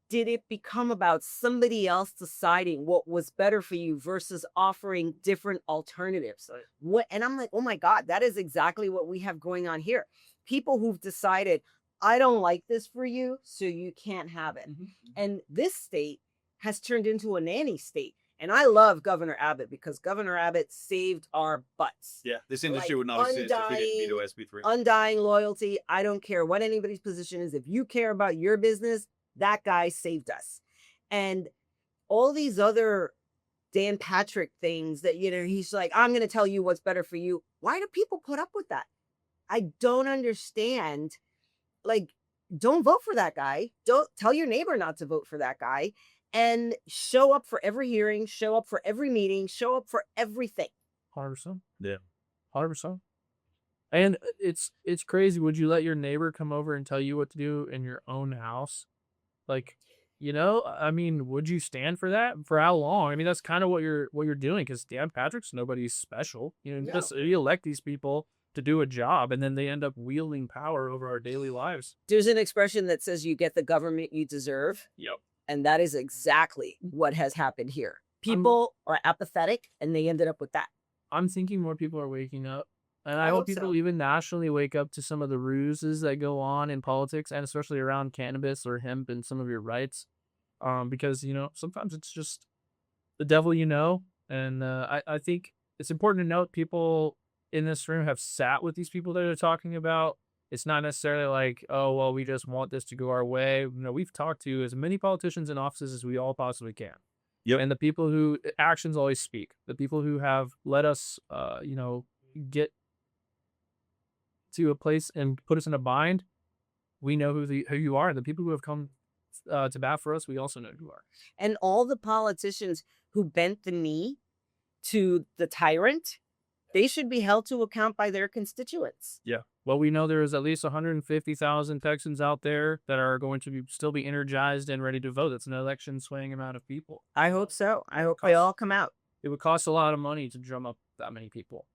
did it become about somebody else deciding what was better for you versus offering different alternatives? And I'm like, oh my God, that is exactly what we have going on here. People who've decided, I don't like this for you, so you can't have it. And this state has turned into a nanny state. And I love Governor Abbott because Governor Abbott saved our butts. Yeah, this industry would not exist if we didn't veto SB3. Undying loyalty. I don't care what anybody's position is. If you care about your business, that guy saved us. And all these other Dan Patrick things that, he's like, I'm going to tell you what's better for you. Why do people put up with that? I don't understand. Like, don't vote for that guy. Don't tell your neighbor not to vote for that guy. And show up for every hearing, show up for every meeting, show up for everything. 100%. Yeah. 100%. And it's crazy. Would you let your neighbor come over and tell you what to do in your own house? Like, I mean, would you stand for that? For how long? I mean, that's kind of what you're doing, because Dan Patrick's nobody's special. Just you elect these people to do a job, and then they end up wielding power over our daily lives. There's an expression that says you get the government you deserve. Yep. And that is exactly what has happened here. People are apathetic, and they ended up with that. I'm thinking more people are waking up. And I hope people even nationally wake up to some of the ruses that go on in politics, and especially around cannabis or hemp and some of your rights. Because, sometimes it's just the devil, and I think it's important to note people in this room have sat with these people that are talking about. It's not necessarily like, oh, well, we just want this to go our way. We've talked to as many politicians in offices as we all possibly can. Yep. And the people who actions always speak, the people who have let us, get to a place and put us in a bind, we know who you are. The people who have come to bat for us, we also know who you are. And all the politicians who bent the knee to the tyrant, they should be held to account by their constituents. Yeah. Well, we know there is at least 150,000 Texans out there that are going to still be energized and ready to vote. That's an election swaying amount of people. I hope so. I hope they all come out. It would cost a lot of money to drum up that many people.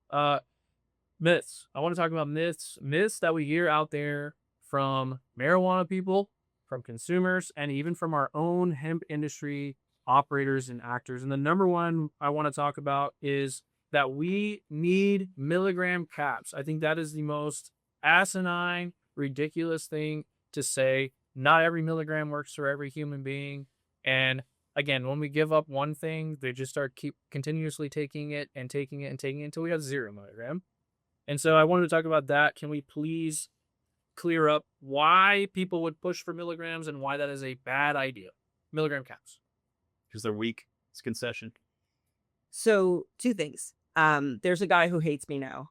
Myths. I want to talk about myths. Myths that we hear out there from marijuana people, from consumers, and even from our own hemp industry operators and actors. And the number one I want to talk about is that we need milligram caps. I think that is the most asinine, ridiculous thing to say. Not every milligram works for every human being. And again, when we give up one thing, they just keep continuously taking it and taking it and taking it until we have 0 milligram. And so I wanted to talk about that. Can we please clear up why people would push for milligrams and why that is a bad idea? Milligram caps. Because they're weak. It's concession. So 2 things. There's a guy who hates me now.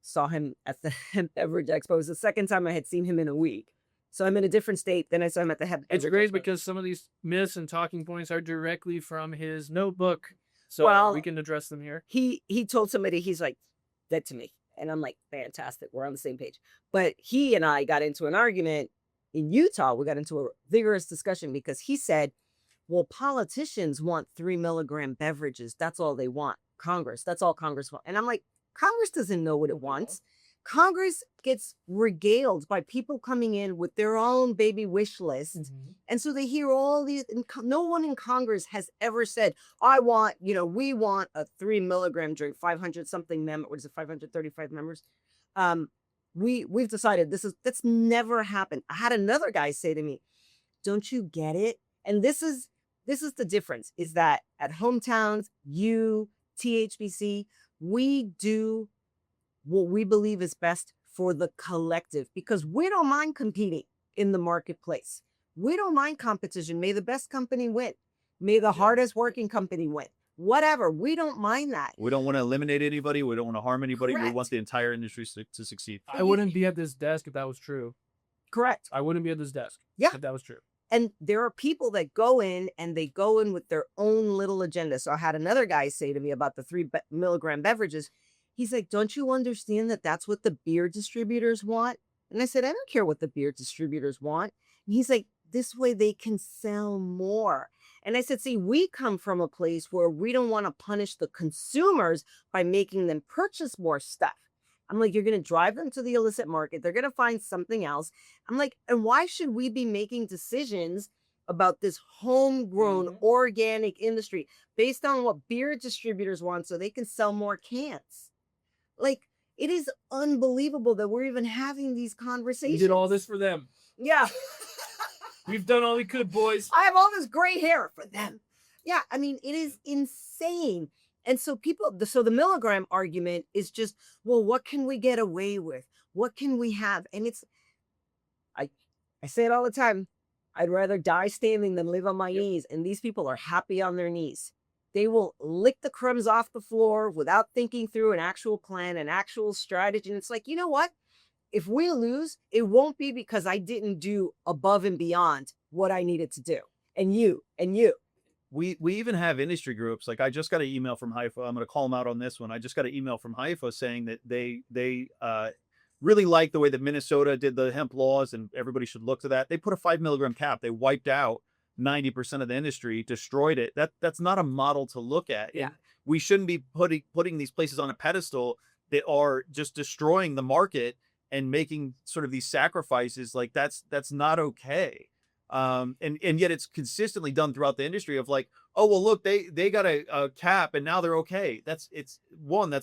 Saw him at the Hemp Beverage Expo. It was the second time I had seen him in a week. So I'm in a different state. Then I saw him at the Hemp Beverage It's great Expo. because some of these myths and talking points are directly from his notebook. So we can address them here. He told somebody, he's like, that to me. And I'm like, fantastic. We're on the same page. But he and I got into an argument in Utah. We got into a vigorous discussion because he said, well, politicians want 3 milligram beverages. That's all they want. Congress. That's all Congress wants. And I'm like, Congress doesn't know what it wants. Congress gets regaled by people coming in with their own baby wish list. Mm-hmm. And so they hear all these, no one in Congress has ever said, we want a 3 milligram drink, 500 something members. What is it? 535 members. We've decided that's never happened. I had another guy say to me, don't you get it? And this is the difference, is that at Hometowns, THBC, we do what we believe is best for the collective, because we don't mind competing in the marketplace. We don't mind competition. May the best company win. May the hardest working company win. Whatever. We don't mind that. We don't want to eliminate anybody. We don't want to harm anybody. Correct. We want the entire industry to succeed. I wouldn't be at this desk if that was true. Correct. I wouldn't be at this desk if that was true. And there are people that go in and they go in with their own little agenda. So I had another guy say to me about the 3 milligram beverages. He's like, don't you understand that that's what the beer distributors want? And I said, I don't care what the beer distributors want. And he's like, this way they can sell more. And I said, see, we come from a place where we don't want to punish the consumers by making them purchase more stuff. I'm like, you're going to drive them to the illicit market. They're going to find something else. I'm like, and why should we be making decisions about this homegrown organic industry based on what beer distributors want so they can sell more cans? Like, it is unbelievable that we're even having these We conversations. did all this for them. Yeah. We've done all we could, boys. I have all this gray hair for them. Yeah, I mean, it is insane. And so so the milligram argument is just, well, what can we get away with? What can we have? And I say it all the time. I'd rather die standing than live on my knees. And these people are happy on their knees. They will lick the crumbs off the floor without thinking through an actual plan, an actual strategy. And it's like, you know what? If we lose, it won't be because I didn't do above and beyond what I needed to do. And you. We even have industry groups. Like I just got an email from Haifa. I'm going to call them out on this one. I just got an email from Haifa saying that they really like the way that Minnesota did the hemp laws, and everybody should look to that. They put a 5 milligram cap. They wiped out 90% of the industry, destroyed it. That's not a model to look at. Yeah. And we shouldn't be putting these places on a pedestal that are just destroying the market and making sort of these sacrifices. Like that's not okay. And yet it's consistently done throughout the industry of like, oh, well, look, they got a cap and now they're okay. That's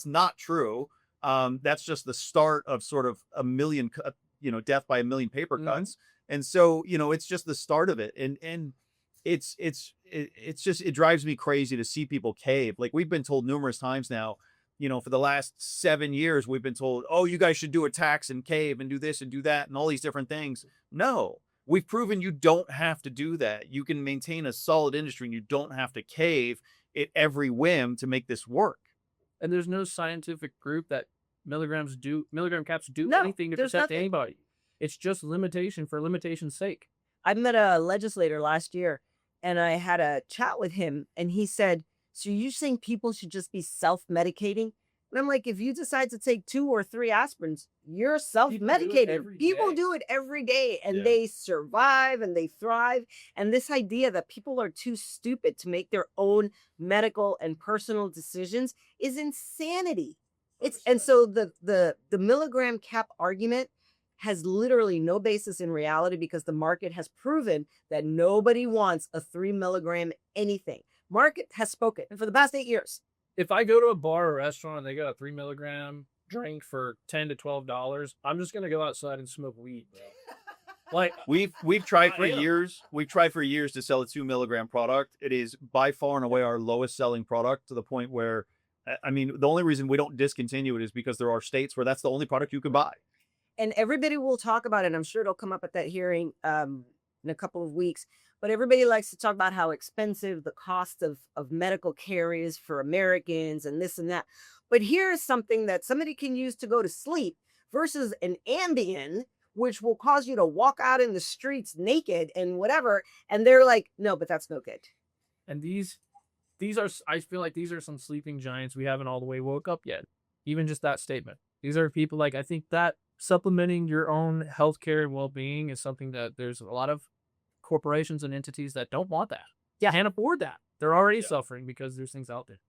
not true. That's just the start of sort of a million, death by a million paper cuts. And so, it's just the start of it. And it's just, it drives me crazy to see people cave. Like we've been told numerous times now, for the last 7 years, we've been told, oh, you guys should do a tax and cave and do this and do that and all these different things. No, we've proven you don't have to do that. You can maintain a solid industry and you don't have to cave at every whim to make this work. And there's no scientific group that milligram caps do No, anything to there's protect nothing. anybody. It's just limitation for limitation's sake. I met a legislator last year and I had a chat with him and he said, so you're saying people should just be self-medicating? And I'm like, if you decide to take 2 or 3 aspirins, you're self-medicating. People do it every day and they survive and they thrive. And this idea that people are too stupid to make their own medical and personal decisions is insanity. And so the milligram cap argument has literally no basis in reality because the market has proven that nobody wants a 3 milligram anything. Market has spoken for the past 8 years. If I go to a bar or restaurant and they got a 3 milligram drink for $10 to $12, I'm just gonna go outside and smoke weed, bro. Like we've tried for years. We've tried for years to sell a 2 milligram product. It is by far and away our lowest selling product, to the point where, I mean, the only reason we don't discontinue it is because there are states where that's the only product you can buy. And everybody will talk about it. I'm sure it'll come up at that hearing in a couple of weeks. But everybody likes to talk about how expensive the cost of medical care is for Americans and this and that. But here's something that somebody can use to go to sleep versus an Ambien, which will cause you to walk out in the streets naked and whatever. And they're like, no, but that's no good. And these are, I feel like these are some sleeping giants we haven't all the way woke up yet. Even just that statement. These are people like, I think that supplementing your own healthcare and well-being is something that there's a lot of corporations and entities that don't want that. Yeah. Can't afford that. They're already suffering because there's things out there.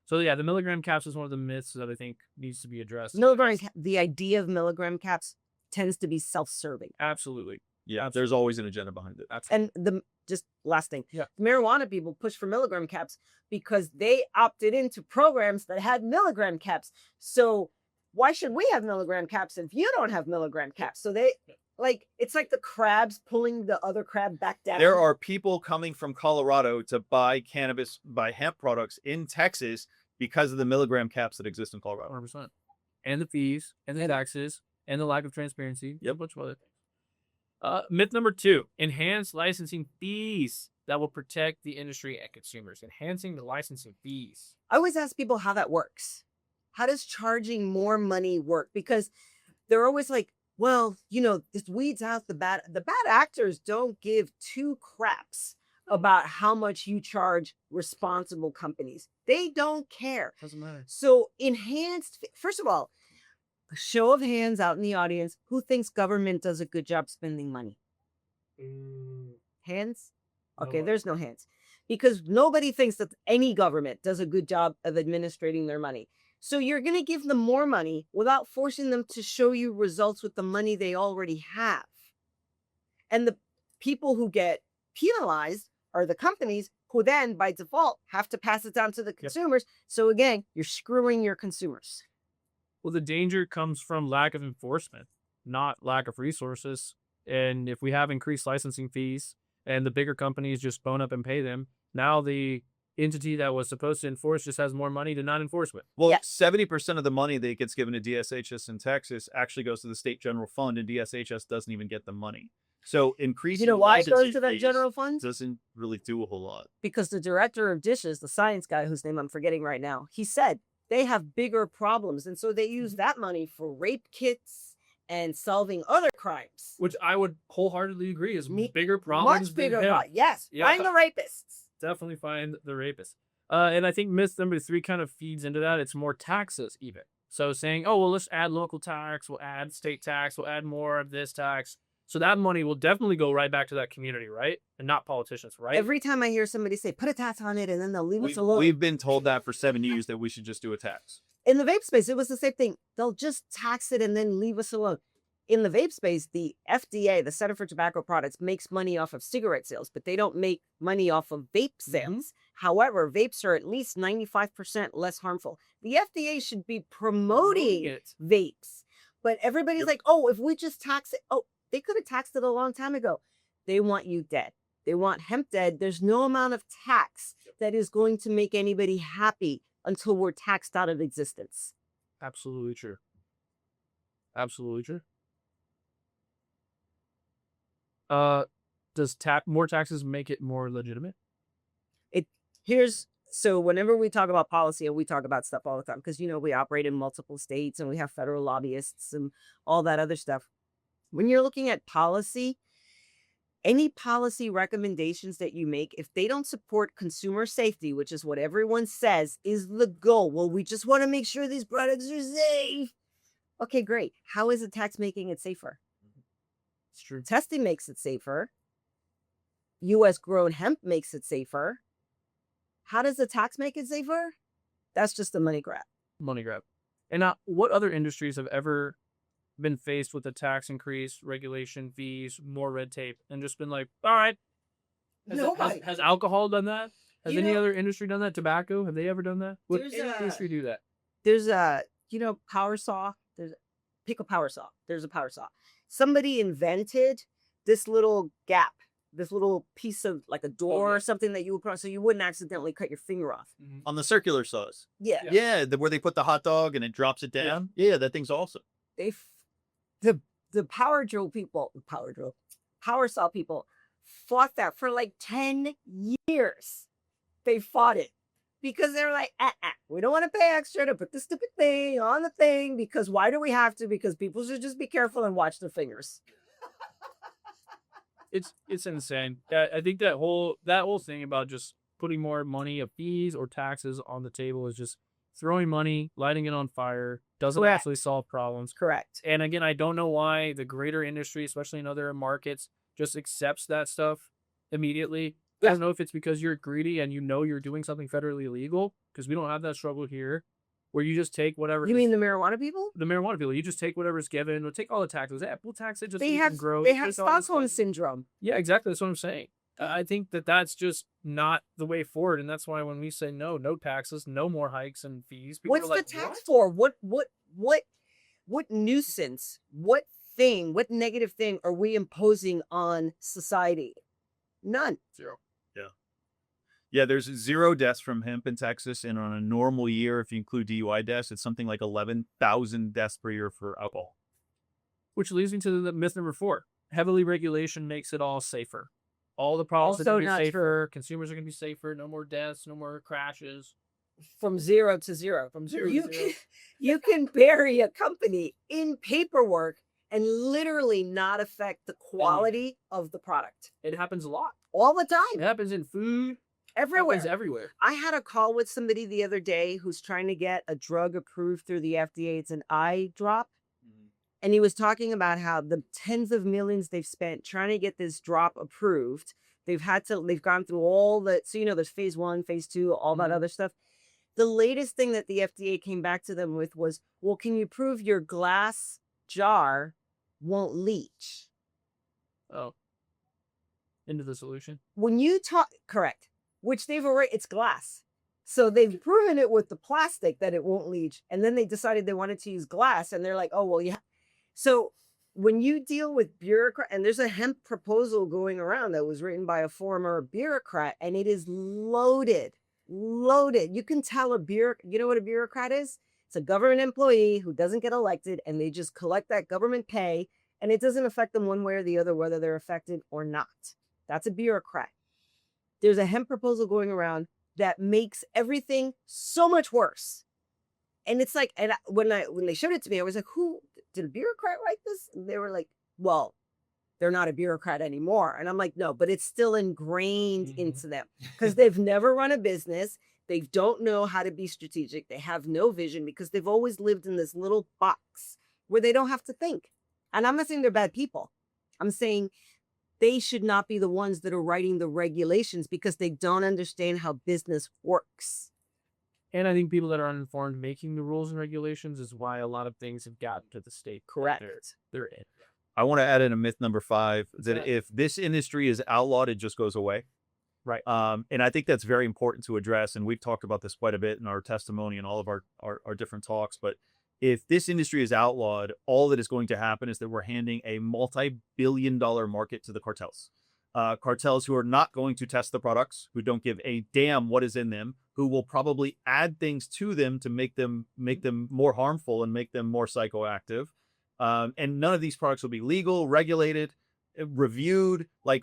So yeah, the milligram caps is one of the myths that I think needs to be addressed. The idea of milligram caps tends to be self-serving. Absolutely. Yeah, there's always an agenda behind it. Absolutely. And just last thing, Yeah. marijuana people push for milligram caps because they opted into programs that had milligram caps. So why should we have milligram caps if you don't have milligram caps? So it's like the crabs pulling the other crab back down. There are people coming from Colorado to buy hemp products in Texas because of the milligram caps that exist in Colorado. 100%. And the fees, and the taxes, and the lack of transparency. Yep. A bunch of other things. Myth number 2, enhanced licensing fees that will protect the industry and consumers. Enhancing the licensing fees. I always ask people how that works. How does charging more money work? Because they're always like, well, this weeds out the bad actors don't give 2 craps about how much you charge responsible companies. They don't care. Doesn't matter. So first of all, a show of hands out in the audience, who thinks government does a good job spending money? Hands? Okay, Nobody. there's no hands. because nobody thinks that any government does a good job of administrating their money. So you're going to give them more money without forcing them to show you results with the money they already have. And the people who get penalized are the companies who then by default have to pass it down to the consumers. So again, you're screwing your consumers. Well, the danger comes from lack of enforcement, not lack of resources. And if we have increased licensing fees and the bigger companies just bone up and pay them, now the entity that was supposed to enforce just has more money to not enforce with. Well, Yeah. 70% of the money that gets given to DSHS in Texas actually goes to the state general fund, and DSHS doesn't even get the money. So increasing You know why it goes licensing to that fees general fund? doesn't really do a whole lot. Because the director of dishes, the science guy whose name I'm forgetting right now, he said they have bigger problems. And so they use that money for rape kits and solving other crimes. Which I would wholeheartedly agree is Me- bigger problems. Much bigger. than hemp. Yes. Yeah. Find the rapists. Definitely find the rapist. And I think myth number 3 kind of feeds into that. It's more taxes even. So saying, oh, well, let's add local tax, we'll add state tax, we'll add more of this tax. So that money will definitely go right back to that community, right? And not politicians, right? Every time I hear somebody say, put a tax on it and then they'll leave us alone. We've been told that for 7 years that we should just do a tax. In the vape space, it was the same thing. They'll just tax it and then leave us alone. In the vape space, the FDA, the Center for Tobacco Products, makes money off of cigarette sales, but they don't make money off of vape sales. However, vapes are at least 95% less harmful. The FDA should be promoting it. vapes, but everybody's like, oh, if we just tax it, oh, they could have taxed it a long time ago. They want you dead. They want hemp dead. There's no amount of tax that is going to make anybody happy until we're taxed out of existence. Absolutely true. Absolutely true. Does more taxes make it more legitimate? So whenever we talk about policy, and we talk about stuff all the time, because, you know, we operate in multiple states and we have federal lobbyists and all that other stuff. When you're looking at policy, any policy recommendations that you make, if they don't support consumer safety, which is what everyone says is the goal, well, we just want to make sure these products are safe. Okay, great. How is the tax making it safer? It's true. Testing makes it safer. U.S. grown hemp makes it safer. How does the tax make it safer? That's just a money grab. Money grab. And what other industries have ever been faced with a tax increase, regulation, fees, more red tape, and just been like, all right. Nobody. Has alcohol done that? Has You any know- other industry done that? Tobacco? Have they ever done that? Would There's any a- industry do that? There's a, power saw. Pick a power saw. There's a power saw. Somebody invented this little gap, this little piece of like a door or something that you would put on so you wouldn't accidentally cut your finger off. On the circular saws. Yeah. Yeah. Yeah, where they put the hot dog and it drops it down. Yeah, that thing's awesome. The power saw people fought that for like 10 years. They fought it because they were like, we don't want to pay extra to put this stupid thing on the thing, because why do we have to? Because people should just be careful and watch their fingers. It's insane. I think that whole thing about just putting more money of fees or taxes on the table is just throwing money, lighting it on fire, doesn't Correct. actually solve problems. Correct. And again, I don't know why the greater industry, especially in other markets, just accepts that stuff immediately. I don't know if it's because you're greedy and you know you're doing something federally illegal, because we don't have that struggle here, where you just take whatever. You mean the marijuana people? The marijuana people? You just take whatever's given. We'll take all the taxes. Yeah, we'll tax it just so They you have can grow. they have Just all this Stockholm stuff. syndrome. Yeah, exactly. That's what I'm saying. I think that's just not the way forward, and that's why when we say no taxes, no more hikes and fees. People What's are the like, tax "What?" for? What nuisance? What negative thing are we imposing on society? None. Zero. Yeah, there's 0 deaths from hemp in Texas, and on a normal year, if you include DUI deaths, it's something like 11,000 deaths per year for alcohol. Which leads me to the myth number 4. Heavily regulation makes it all safer. All the problems are Also going to not be safer. Consumers are going to be safer. No more deaths. No more crashes. From 0 to 0. From 0 You to 0. you can bury a company in paperwork and literally not affect the quality of the product It happens a lot. all the It time, happens in food. everywhere. Happens everywhere. I had a call with somebody the other day who's trying to get a drug approved through the FDA. It's an eye drop. And he was talking about how the tens of millions they've spent trying to get this drop approved They've gone through all the, so, there's phase 1, phase 2, all that other stuff. The latest thing that the FDA came back to them with was, well, can you prove your glass jar won't leach? Oh. Into the solution. When you talk, correct, which it's glass. So they've proven it with the plastic that it won't leach. And then they decided they wanted to use glass. And they're like, oh, well, yeah. So when you deal with bureaucrat, and there's a hemp proposal going around that was written by a former bureaucrat, and it is loaded. You can tell you know what a bureaucrat is? It's a government employee who doesn't get elected, and they just collect that government pay, and it doesn't affect them one way or the other, whether they're affected or not. That's a bureaucrat. There's a hemp proposal going around that makes everything so much worse. And it's like, and when they showed it to me, I was like, who did a bureaucrat write this? And they were like, well, they're not a bureaucrat anymore. And I'm like, no, but it's still ingrained into them because they've never run a business. They don't know how to be strategic. They have no vision because they've always lived in this little box where they don't have to think. And I'm not saying they're bad people. I'm saying they should not be the ones that are writing the regulations because they don't understand how business works. And I think people that are uninformed making the rules and regulations is why a lot of things have gotten to the state. Correct. They're in. I want to add in a myth number 5 that if this industry is outlawed, it just goes away. Right. And I think that's very important to address. And we've talked about this quite a bit in our testimony and all of our different talks. But if this industry is outlawed, all that is going to happen is that we're handing a multi-billion-dollar market to the cartels. Cartels who are not going to test the products, who don't give a damn what is in them, who will probably add things to them to make them more harmful and make them more psychoactive. And none of these products will be legal, regulated, reviewed. Like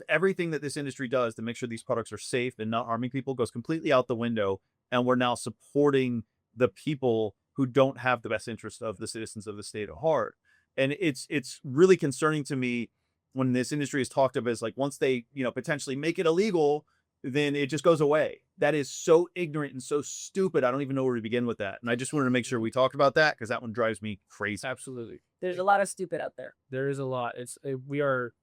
everything that this industry does to make sure these products are safe and not harming people goes completely out the window. And we're now supporting the people who don't have the best interest of the citizens of the state at heart. And it's really concerning to me when this industry is talked of as like, once they, potentially make it illegal, then it just goes away. That is so ignorant and so stupid. I don't even know where to begin with that. And I just wanted to make sure we talked about that because that one drives me crazy. Absolutely. There's a lot of stupid out there. There is a lot. We are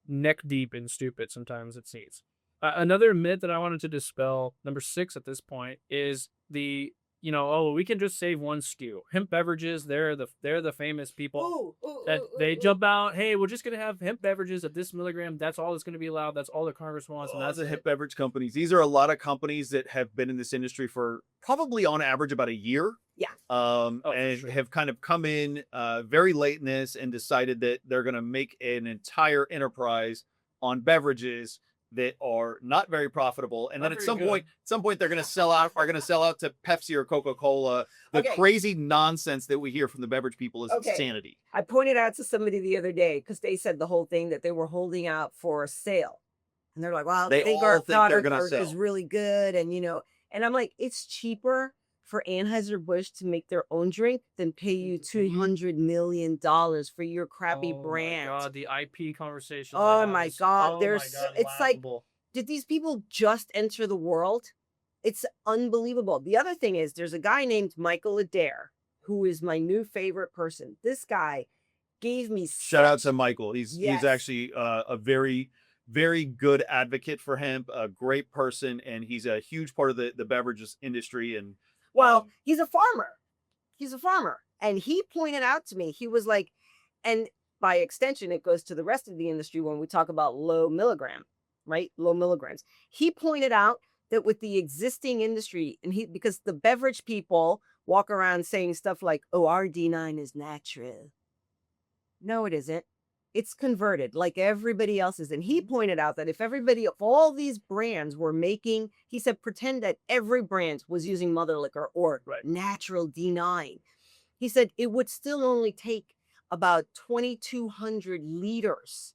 neck deep in stupid sometimes, it seems. Another myth that I wanted to dispel, number 6 at this point, is the we can just save one SKU. Hemp beverages, they're the famous people they jump out. Hey, we're just gonna have hemp beverages at this milligram. That's all that's gonna be allowed. That's all the Congress wants. And that's the hemp beverage companies. These are a lot of companies that have been in this industry for probably on average about a year. Yeah. Have kind of come in very late in this and decided that they're gonna make an entire enterprise on beverages that are not very profitable, and then at some point they're going to sell out. Are going to sell out to Pepsi or Coca-Cola. The crazy nonsense that we hear from the beverage people is insanity. I pointed out to somebody the other day because they said the whole thing that they were holding out for a sale, and they're like, "Well, they think all our think they're product going to sell is really good," and and I'm like, it's cheaper for Anheuser-Busch to make their own drink than pay you $200 million for your crappy brand. Oh my God, the IP conversation. Oh my God. It's like, did these people just enter the world? It's unbelievable. The other thing is there's a guy named Michael Adair, who is my new favorite person. This guy gave me shout out to Michael. He's actually a very, very good advocate for hemp, a great person, and he's a huge part of the beverages industry. And well, he's a farmer. And he pointed out to me, he was like, and by extension, it goes to the rest of the industry when we talk about low milligram, right? Low milligrams. He pointed out that with the existing industry, and because the beverage people walk around saying stuff like, oh, our D9 is natural. No, it isn't. It's converted like everybody else's. And he pointed out that if all these brands were making, he said, pretend that every brand was using mother liquor or natural D9. He said it would still only take about 2,200 liters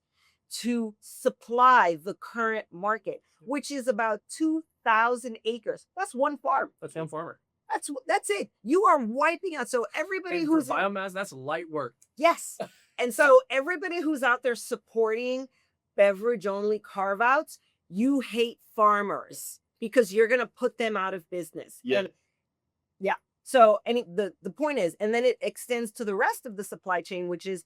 to supply the current market, which is about 2,000 acres. That's one farm. That's one farmer. That's it. You are wiping out. So everybody who's biomass, that's light work. Yes. And so everybody who's out there supporting beverage only carve outs, you hate farmers because you're going to put them out of business. Yeah. So, the point is, and then it extends to the rest of the supply chain, which is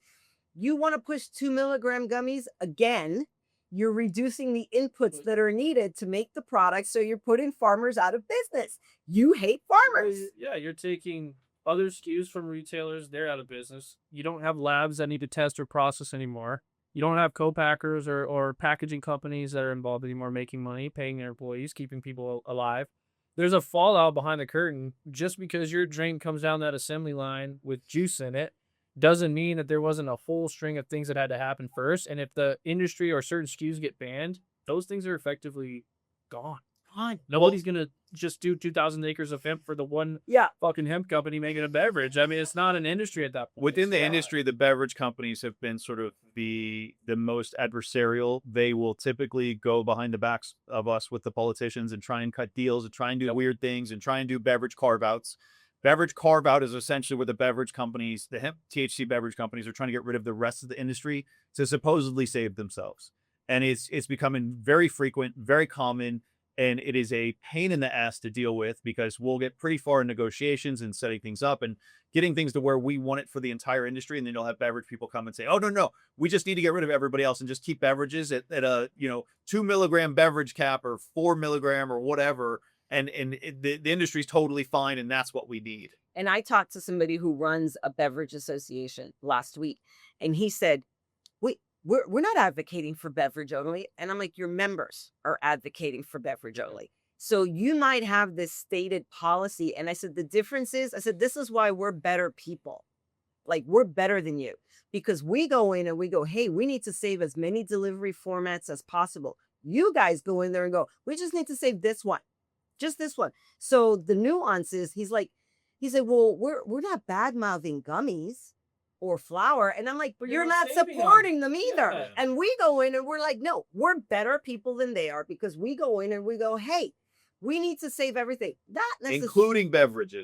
you want to push 2 milligram gummies again. you're reducing the inputs that are needed to make the product. So you're putting farmers out of business. You hate farmers. Yeah, you're taking other SKUs from retailers, they're out of business. You don't have labs that need to test or process anymore. You don't have co-packers or packaging companies that are involved anymore making money, paying their employees, keeping people alive. There's a fallout behind the curtain. Just because your drink comes down that assembly line with juice in it doesn't mean that there wasn't a whole string of things that had to happen first. And if the industry or certain SKUs get banned, those things are effectively gone. Nobody's gonna just do 2,000 acres of hemp for the one fucking hemp company making a beverage. I mean, it's not an industry at that point. Within the industry, the beverage companies have been sort of the most adversarial. They will typically go behind the backs of us with the politicians and try and cut deals and try and do weird things and try and do beverage carve-outs. Beverage carve-out is essentially where the beverage companies, the hemp THC beverage companies, are trying to get rid of the rest of the industry to supposedly save themselves. And it's becoming very frequent, very common. And it is a pain in the ass to deal with because we'll get pretty far in negotiations and setting things up and getting things to where we want it for the entire industry. And then you'll have beverage people come and say, oh, no, we just need to get rid of everybody else and just keep beverages at a, 2 milligram beverage cap or 4 milligram or whatever. And the industry's totally fine. And that's what we need. And I talked to somebody who runs a beverage association last week, and he said, we're not advocating for beverage only. And I'm like, your members are advocating for beverage only. So you might have this stated policy. And I said, the difference is, this is why we're better people. Like, we're better than you, because we go in and we go, hey, we need to save as many delivery formats as possible. You guys go in there and go, we just need to save this one, just this one. So the nuance is, he said, well, we're not bad mouthing gummies or flour. And I'm like, but you're not supporting them either. Yeah. And we go in and we're like, no, we're better people than they are, because we go in and we go, hey, we need to save everything. Not necessarily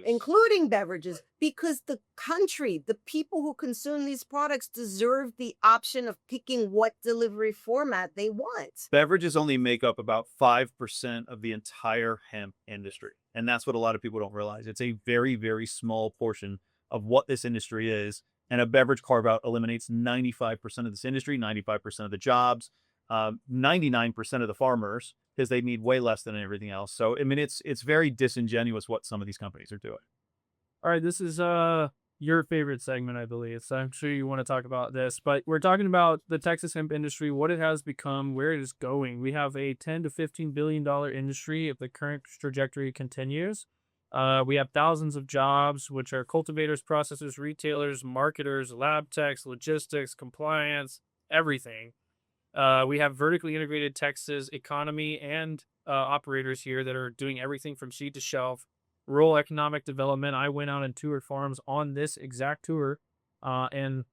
including beverages, because the country, the people who consume these products deserve the option of picking what delivery format they want. Beverages only make up about 5% of the entire hemp industry. And that's what a lot of people don't realize. It's a very, very small portion of what this industry is. And a beverage carve-out eliminates 95% of this industry, 95% of the jobs, 99% of the farmers, because they need way less than everything else. So, I mean, it's very disingenuous what some of these companies are doing. All right, this is your favorite segment, I believe. So I'm sure you want to talk about this, but we're talking about the Texas hemp industry, what it has become, where it is going. We have a $10 to $15 billion industry if the current trajectory continues. We have thousands of jobs, which are cultivators, processors, retailers, marketers, lab techs, logistics, compliance, everything. We have vertically integrated Texas economy and operators here that are doing everything from seed to shelf. Rural economic development. I went out and toured farms on this exact tour, and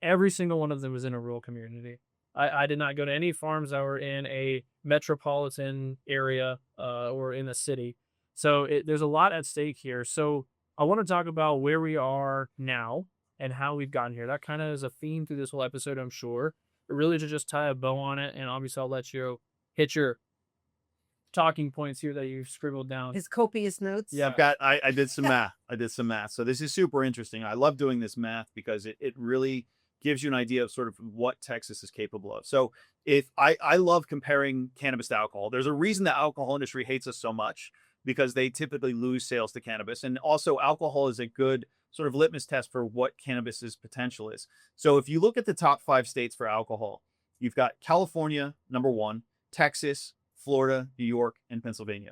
every single one of them was in a rural community. I did not go to any farms that were in a metropolitan area or in a city. So there's a lot at stake here. So I want to talk about where we are now and how we've gotten here. That kind of is a theme through this whole episode, I'm sure. But really to just tie a bow on it, and obviously I'll let you hit your talking points here that you've scribbled down. His copious notes. Yeah, I did some math. I did some math. So this is super interesting. I love doing this math because it really gives you an idea of sort of what Texas is capable of. So if I love comparing cannabis to alcohol. There's a reason the alcohol industry hates us so much, because they typically lose sales to cannabis. And also alcohol is a good sort of litmus test for what cannabis's potential is. So if you look at the top 5 states for alcohol, you've got California, number 1, Texas, Florida, New York, and Pennsylvania.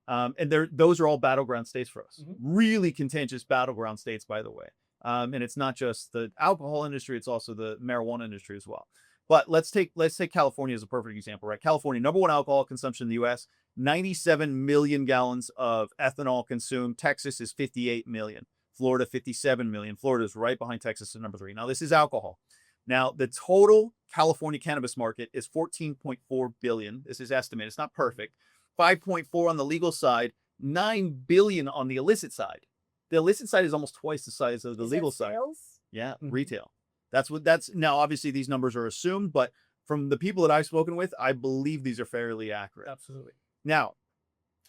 And those are all battleground states for us. Mm-hmm. Really contentious battleground states, by the way. And it's not just the alcohol industry, it's also the marijuana industry as well. But let's take California as a perfect example, right? California, number 1 alcohol consumption in the U.S., 97 million gallons of ethanol consumed. Texas is 58 million. Florida, 57 million. Florida is right behind Texas at number 3. Now, this is alcohol. Now, the total California cannabis market is 14.4 billion. This is estimated. It's not perfect. 5.4 on the legal side, 9 billion on the illicit side. The illicit side is almost twice the size of the legal side. Sales? Yeah, mm-hmm. Retail. That's now obviously these numbers are assumed, but from the people that I've spoken with, I believe these are fairly accurate. Absolutely. Now,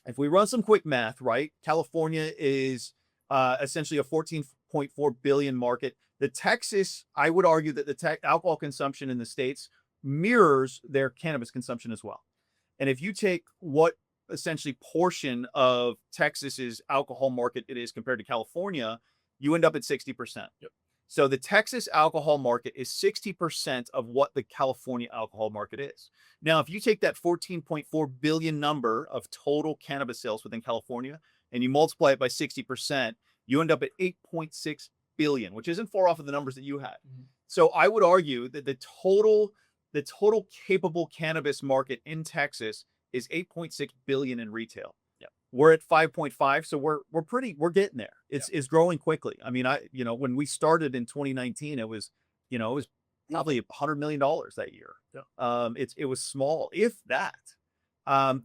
if we run some quick math, right? California is essentially a 14.4 billion market. The Texas, I would argue that the alcohol consumption in the states mirrors their cannabis consumption as well. And if you take what essentially portion of Texas's alcohol market it is compared to California, you end up at 60%. Yep. So the Texas alcohol market is 60% of what the California alcohol market is. Now, if you take that 14.4 billion number of total cannabis sales within California and you multiply it by 60%, you end up at 8.6 billion, which isn't far off of the numbers that you had. So I would argue that the total capable cannabis market in Texas is 8.6 billion in retail. Yeah. We're at 5.5, so we're getting there. It's growing quickly. I mean, when we started in 2019, it was probably $100 million that year. Yeah. It was small, if that.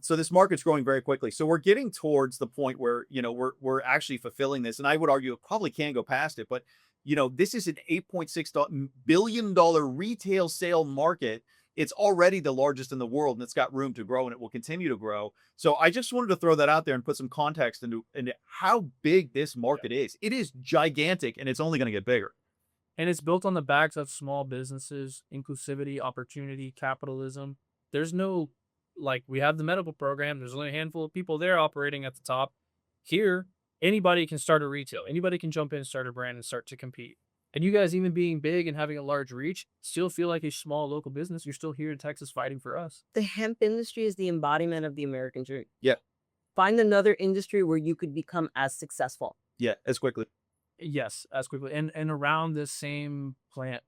So this market's growing very quickly. So we're getting towards the point where, we're actually fulfilling this. And I would argue it probably can go past it, but this is an $8.6 billion retail sale market. It's already the largest in the world, and it's got room to grow, and it will continue to grow. So I just wanted to throw that out there and put some context into how big this market is. It is gigantic, and it's only going to get bigger. And it's built on the backs of small businesses, inclusivity, opportunity, capitalism. There's no, we have the medical program. There's only a handful of people there operating at the top. Here, anybody can start a retail. Anybody can jump in, start a brand, and start to compete. And you guys, even being big and having a large reach, still feel like a small local business. You're still here in Texas fighting for us. The hemp industry is the embodiment of the American dream. Yeah. Find another industry where you could become as successful. Yeah, as quickly. Yes, as quickly. And around the same plant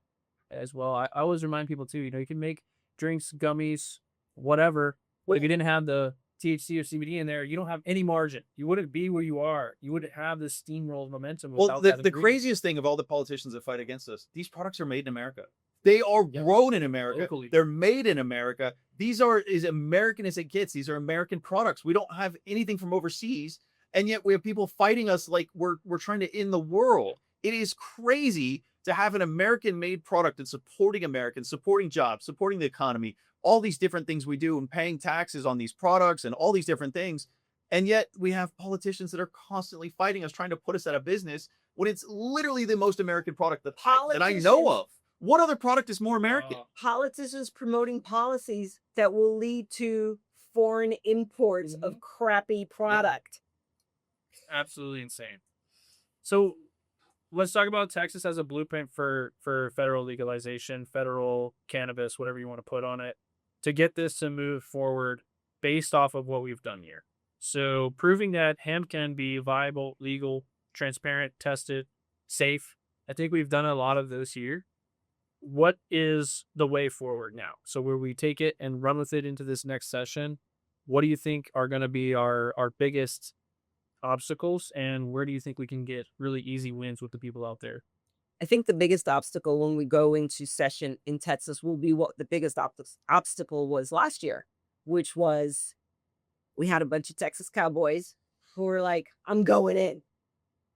as well. I always remind people too, you can make drinks, gummies, whatever. But if you didn't have the THC or CBD in there, you don't have any margin. You wouldn't be where you are. You wouldn't have this steamroll of momentum. Well, the craziest thing of all the politicians that fight against us, these products are made in America. They are grown in America. Locally. They're made in America. These are as American as it gets. These are American products. We don't have anything from overseas. And yet we have people fighting us like we're trying to end the world. It is crazy to have an American-made product and supporting Americans, supporting jobs, supporting the economy, all these different things we do and paying taxes on these products and all these different things. And yet we have politicians that are constantly fighting us, trying to put us out of business when it's literally the most American product that I know of. What other product is more American? Politicians promoting policies that will lead to foreign imports of crappy product. Absolutely insane. So let's talk about Texas as a blueprint for federal legalization, federal cannabis, whatever you want to put on it, to get this to move forward based off of what we've done here. So proving that hemp can be viable, legal, transparent, tested, safe. I think we've done a lot of those here. What is the way forward now? So where we take it and run with it into this next session, what do you think are going to be our biggest obstacles, and where do you think we can get really easy wins with the people out there? I think the biggest obstacle when we go into session in Texas will be what the biggest obstacle was last year, which was we had a bunch of Texas cowboys who were like, I'm going in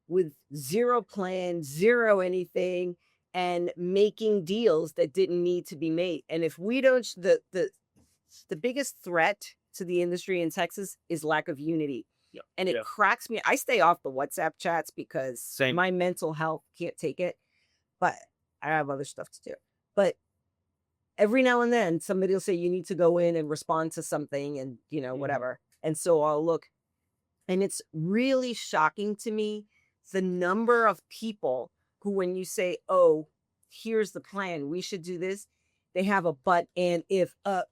with zero plan, zero anything, and making deals that didn't need to be made. And if we don't, the biggest threat to the industry in Texas is lack of unity. Yeah. And it cracks me. I stay off the WhatsApp chats because Same. my mental health can't take it. But I have other stuff to do. But every now and then somebody will say you need to go in and respond to something and, whatever. And so I'll look. And it's really shocking to me the number of people who, when you say, oh, here's the plan, we should do this, they have a but and if, and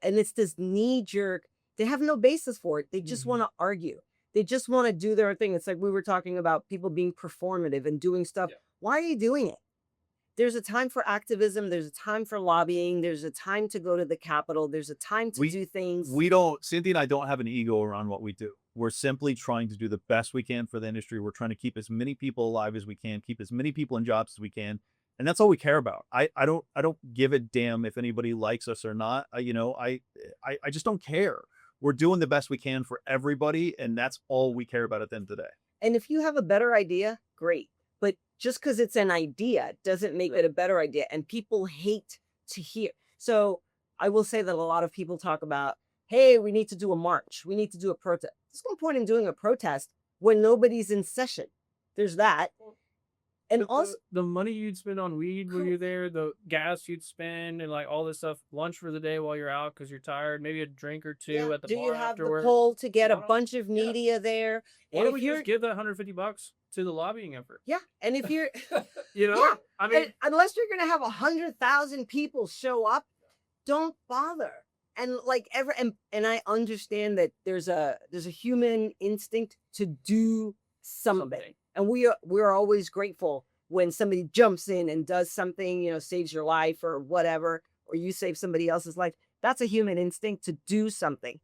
it's this knee jerk. They have no basis for it. They just want to argue. They just want to do their thing. It's like we were talking about people being performative and doing stuff. Yeah. Why are you doing it? There's a time for activism. There's a time for lobbying. There's a time to go to the Capitol. There's a time to do things. Cynthia and I don't have an ego around what we do. We're simply trying to do the best we can for the industry. We're trying to keep as many people alive as we can, keep as many people in jobs as we can. And that's all we care about. I don't give a damn if anybody likes us or not. I just don't care. We're doing the best we can for everybody, and that's all we care about at the end of the day. And if you have a better idea, great. But just because it's an idea doesn't make it a better idea. And people hate to hear. So I will say that a lot of people talk about, hey, we need to do a march. We need to do a protest. There's no point in doing a protest when nobody's in session. There's that. And The- also, the money you'd spend on weed when you're there, the gas you'd spend, and like all this stuff, lunch for the day while you're out because you're tired, maybe a drink or two yeah, at the do bar you have the afterward. pull to get a Why don't- bunch of yeah. media there? Why And don't if we you're, just give that $150 to the lobbying effort? yeah, and if you're, You know, yeah, I mean, unless you're gonna have 100,000 people show up, don't bother. And like and I understand that there's a human instinct to do something. And we're always grateful when somebody jumps in and does something, you know, saves your life or whatever, or you save somebody else's life. That's a human instinct to do something.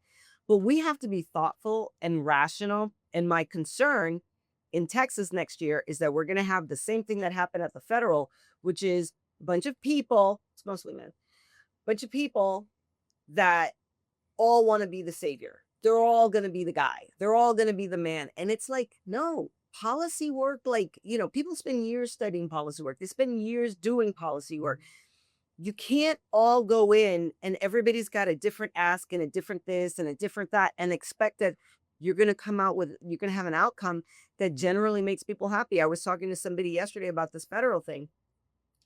But we have to be thoughtful and rational. And my concern in Texas next year is that we're going to have the same thing that happened at the federal, which is a bunch of people, it's mostly men, bunch of people that all want to be the savior. They're all going to be the guy. They're all going to be the man. And it's like, no, policy work, like, you know, people spend years studying policy work. They spend years doing policy work. You can't all go in and everybody's got a different ask and a different this and a different that and expect that you're going to come out with, you're going to have an outcome that generally makes people happy. I was talking to somebody yesterday about this federal thing.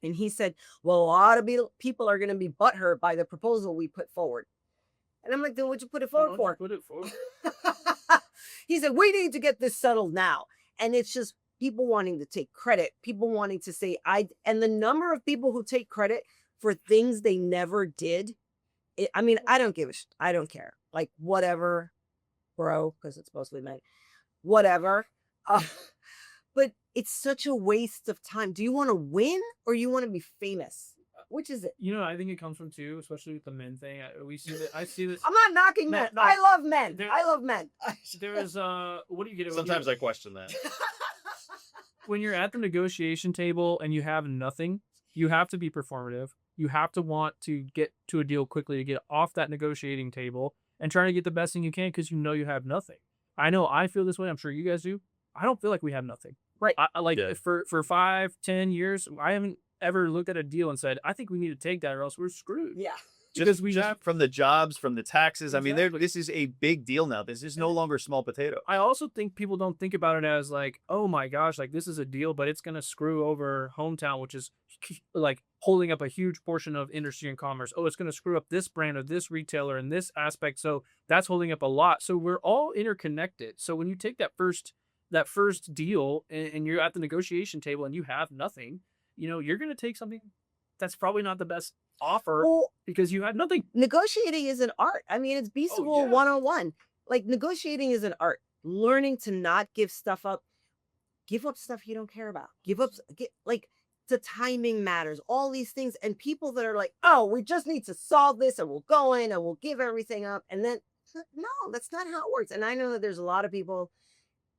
And he said, well, a lot of people are going to be butthurt by the proposal we put forward. And I'm like, then what'd you put it forward for? Put it forward. He said, we need to get this settled now. And it's just people wanting to take credit, people wanting to say, and the number of people who take credit for things they never did. I mean, I don't give a shit. I don't care. Like, whatever, bro, because it's mostly men. Whatever. But it's such a waste of time. Do you want to win or you want to be famous? Which is it? You know, I think it comes from two, especially with the men thing. I see this. I'm not knocking men. No, I love men. there- I love men. There is what do you get? Sometimes I question that. When you're at the negotiation table and you have nothing, you have to be performative. You have to want to get to a deal quickly to get off that negotiating table and trying to get the best thing you can because you know you have nothing. I know I feel this way. I'm sure you guys do. I don't feel like we have nothing. Right. I like Yeah. for 5-10 years, I haven't ever looked at a deal and said, I think we need to take that or else we're screwed. Yeah. Because we just from the jobs, from the taxes. I mean, Exactly. this is a big deal now. This is no longer small potato. I also think people don't think about it as like, oh my gosh, like this is a deal, but it's going to screw over hometown, which is like holding up a huge portion of industry and commerce. Oh, it's going to screw up this brand or this retailer in this aspect. So that's holding up a lot. So we're all interconnected. So when you take that first deal and you're at the negotiation table and you have nothing, you know, you're going to take something that's probably not the best offer Well, because you had nothing. negotiating is an art. I mean, it's B School yeah. 101. Like, negotiating is an art. Learning to not give stuff up. Give up stuff you don't care about. Like, the timing matters. All these things. And people that are like, oh, we just need to solve this and we'll go in and we'll give everything up. And then, no, that's not how it works. And I know that there's a lot of people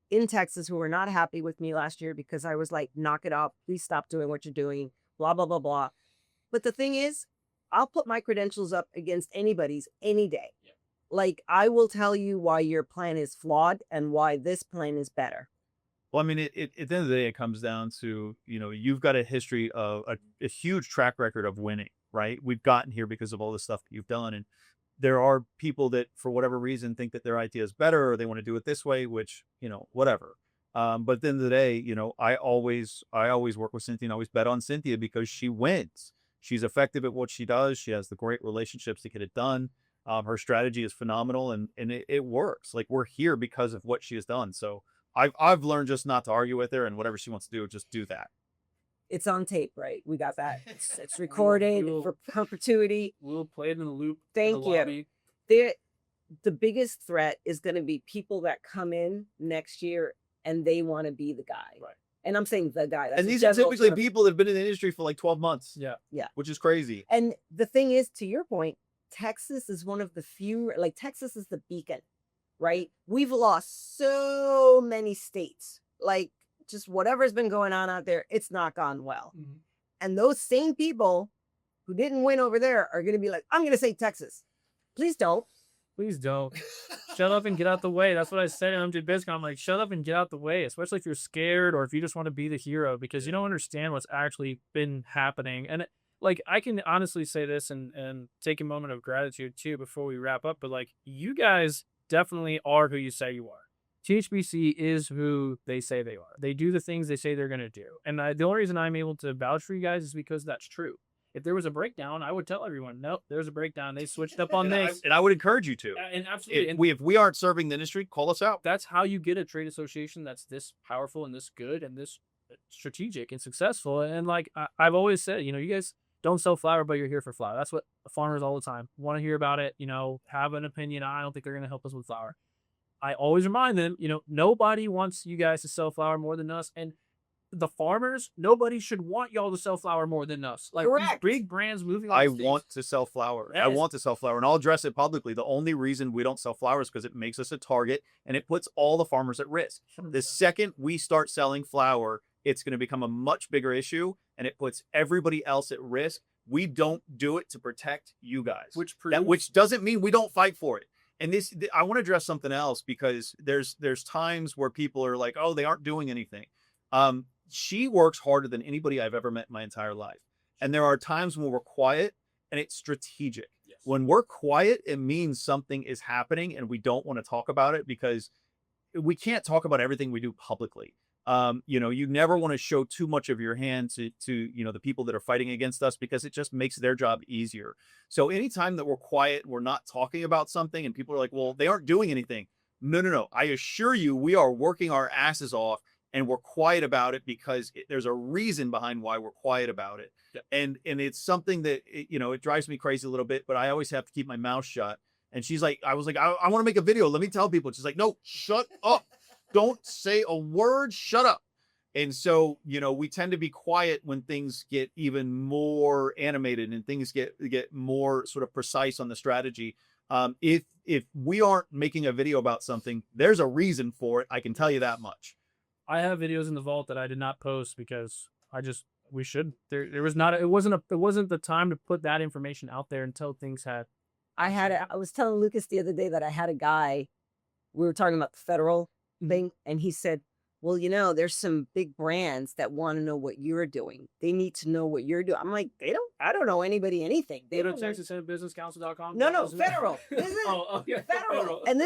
in Texas who were not happy with me last year because I was like, knock it off. Please stop doing what you're doing. Blah, blah, blah, blah. But the thing is, I'll put my credentials up against anybody's any day. Yeah. Like, I will tell you why your plan is flawed and why this plan is better. Well, I mean, at the end of the day, it comes down to, you know, you've got a history of a huge track record of winning, right? We've gotten here because of all the stuff that you've done. And there are people that, for whatever reason, think that their idea is better or they want to do it this way, which, you know, whatever. But at the end of the day, you know, I always work with Cynthia and always bet on Cynthia because she wins. She's effective at what she does. She has the great relationships to get it done. Her strategy is phenomenal and it works. Like, we're here because of what she has done. So I've learned just not to argue with her, and whatever she wants to do, just do that. It's on tape, right? We got that. It's recorded for perpetuity. We'll play it in the loop. Thank in the you. lobby. The biggest threat is going to be people that come in next year and they want to be the guy. Right. And I'm saying the guy. That's And a these are general typically term. people that have been in the industry for like 12 months. Yeah. Which is crazy. And the thing is, to your point, Texas is one of the few, like, Texas is the beacon, right? We've lost so many states. Like, just whatever's been going on out there, it's not gone well. Mhm. And those same people who didn't win over there are going to be like, I'm going to say Texas. Please don't. Please don't. Shut up and get out the way. That's what I said in MJ BizCon. I'm like, shut up and get out the way, especially if you're scared or if you just want to be the hero because you don't understand what's actually been happening. And like, I can honestly say this and take a moment of gratitude too before we wrap up. But like, you guys definitely are who you say you are. THBC is who they say they are. They do the things they say they're going to do. And the only reason I'm able to vouch for you guys is because that's true. If there was a breakdown, I would tell everyone, nope, there's a breakdown. They switched up on this. And I would encourage you to. And absolutely. If we aren't serving the industry, call us out. That's how you get a trade association that's this powerful and this good and this strategic and successful. And like I've always said, you guys don't sell flower, but you're here for flower. That's what farmers all the time want to hear about it. Have an opinion. I don't think they're going to help us with flower. I always remind them, nobody wants you guys to sell flower more than us. And the farmers, nobody should want y'all to sell flower more than us. Like these big brands moving on. I want to sell flower. Yes. I want to sell flower, and I'll address it publicly. The only reason we don't sell flower is because it makes us a target and it puts all the farmers at risk. The second we start selling flower, it's going to become a much bigger issue and it puts everybody else at risk. We don't do it to protect you guys, which doesn't mean we don't fight for it. And I want to address something else because there's times where people are like, oh, they aren't doing anything. She works harder than anybody I've ever met in my entire life. And there are times when we're quiet and it's strategic. Yes. When we're quiet, it means something is happening and we don't want to talk about it because we can't talk about everything we do publicly. You never want to show too much of your hand to the people that are fighting against us because it just makes their job easier. So anytime that we're quiet, we're not talking about something and people are like, well, they aren't doing anything. No. I assure you, we are working our asses off and we're quiet about it because there's a reason behind why we're quiet about it. Yeah. And it's something that, it drives me crazy a little bit, but I always have to keep my mouth shut. And she's like, I was like, I want to make a video. Let me tell people. She's like, no, shut up. Don't say a word. Shut up. And so, we tend to be quiet when things get even more animated and things get more sort of precise on the strategy. If we aren't making a video about something, there's a reason for it. I can tell you that much. I have videos in the vault that I did not post because we should. There was not. It wasn't the time to put that information out there until things had. I was telling Lucas the other day that I had a guy. We were talking about the federal thing, and he said, well, there's some big brands that want to know what you're doing. They need to know what you're doing. I'm like, I don't know anybody anything. They don't Texas Hemp Business Council.com. No, federal. This is yeah, federal. And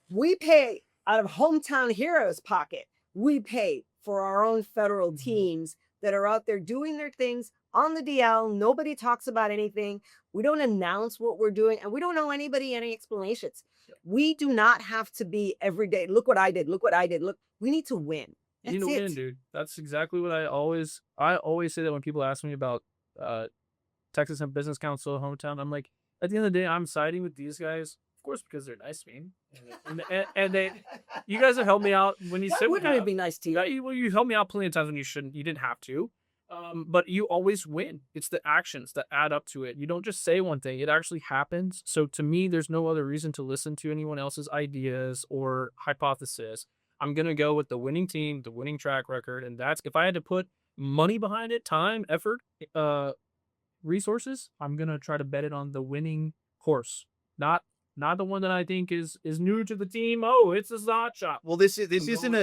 we pay out of Hometown Heroes' pocket. We pay for our own federal teams that are out there doing their things on the DL. Nobody talks about anything. We don't announce what we're doing, and we don't know any explanations. Yep. We do not have to be every day. Look what I did. Look what I did. Look, we need to win. You need to win, dude. That's exactly what I always say that when people ask me about Texas Hemp Business Council, Hometown. I'm like, at the end of the day, I'm siding with these guys. Of course, because they're nice to me, and you guys have helped me out when you said wouldn't it be nice to you? You helped me out plenty of times when you didn't have to, but you always win. It's the actions that add up to it. You don't just say one thing; it actually happens. So to me, there's no other reason to listen to anyone else's ideas or hypothesis. I'm gonna go with the winning team, the winning track record, and that's if I had to put money behind it, time, effort, resources, I'm gonna try to bet it on the winning horse, not the one that I think is new to the team. Oh, it's a hot shot. Well, this isn't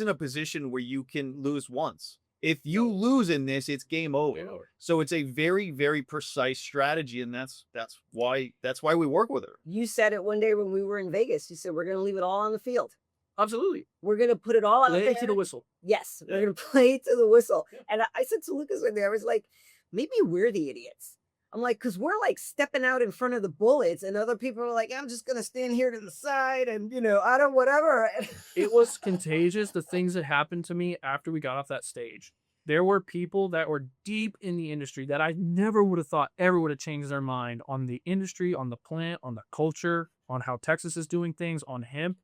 a position where you can lose once. If you lose in this, it's game over. So it's a very, very precise strategy, and that's why we work with her. You said it one day when we were in Vegas. You said we're going to leave it all on the field. Absolutely. We're going to put it all out there. Play to the whistle. Yes, we're going to play to the whistle. Yeah. And I said to Lucas one day, I was like, maybe we're the idiots. I'm like, because we're like stepping out in front of the bullets and other people are like, I'm just going to stand here to the side and, I don't whatever. It was contagious, the things that happened to me after we got off that stage. There were people that were deep in the industry that I never would have thought ever would have changed their mind on the industry, on the plant, on the culture, on how Texas is doing things, on hemp.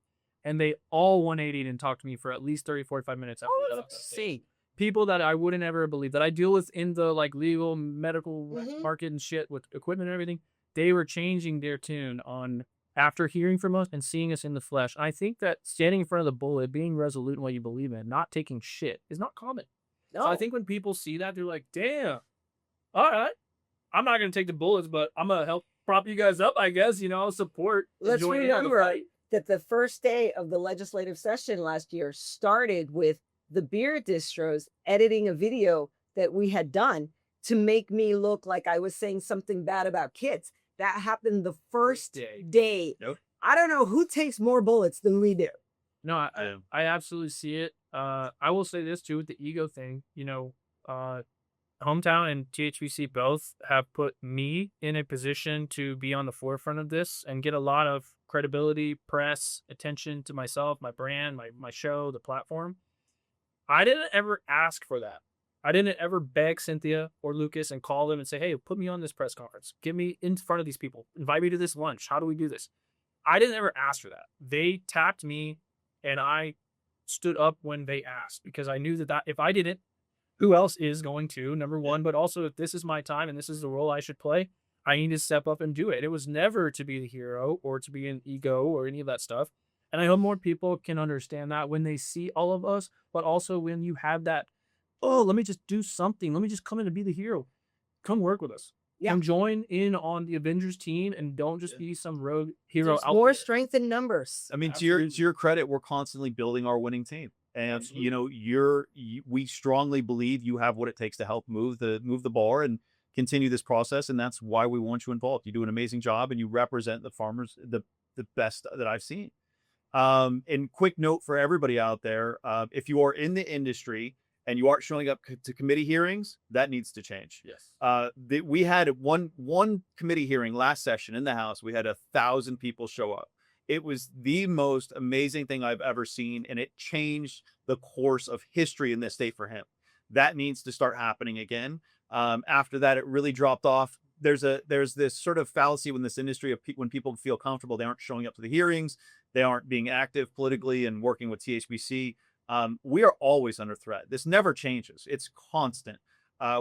And they all 180'd and talked to me for at least 30, 45 minutes after we got off that stage. People that I wouldn't ever believe that I deal with in the like legal medical market and shit with equipment and everything. They were changing their tune on after hearing from us and seeing us in the flesh. And I think that standing in front of the bullet, being resolute in what you believe in, not taking shit is not common. No. So I think when people see that, they're like, damn, all right, I'm not going to take the bullets, but I'm going to help prop you guys up, I guess, support. Let's remember that the first day of the legislative session last year started with the beer distros editing a video that we had done to make me look like I was saying something bad about kids. That happened the first day. Nope. I don't know who takes more bullets than we do. No, Yeah. I absolutely see it. I will say this too with the ego thing. Hometown and THBC both have put me in a position to be on the forefront of this and get a lot of credibility, press, attention to myself, my brand, my show, the platform. I didn't ever ask for that. I didn't ever beg Cynthia or Lucas and call them and say, "Hey, put me on this press conference. Get me in front of these people. Invite me to this lunch. How do we do this?" I didn't ever ask for that. They tapped me and I stood up when they asked because I knew that if I didn't, who else is going to, number one, but also if this is my time and this is the role I should play, I need to step up and do it. It was never to be the hero or to be an ego or any of that stuff. And I hope more people can understand that when they see all of us, but also when you have that, oh, let me just do something. Let me just come in and be the hero. Come work with us. Yeah. Come join in on the Avengers team and don't just be some rogue hero There's out more there. strength in numbers. I mean, to Absolutely. your credit, we're constantly building our winning team, and Absolutely. we strongly believe you have what it takes to help move the bar and continue this process, and that's why we want you involved. You do an amazing job, and you represent the farmers the best that I've seen. And quick note for everybody out there: if you are in the industry and you aren't showing up to committee hearings, that needs to change. Yes. We had one committee hearing last session in the House. We had 1,000 people show up. It was the most amazing thing I've ever seen, and it changed the course of history in this state for hemp. That needs to start happening again. After that, it really dropped off. There's this sort of fallacy in this industry of when people feel comfortable, they aren't showing up to the hearings, they aren't being active politically and working with THBC. We are always under threat. This never changes. It's constant.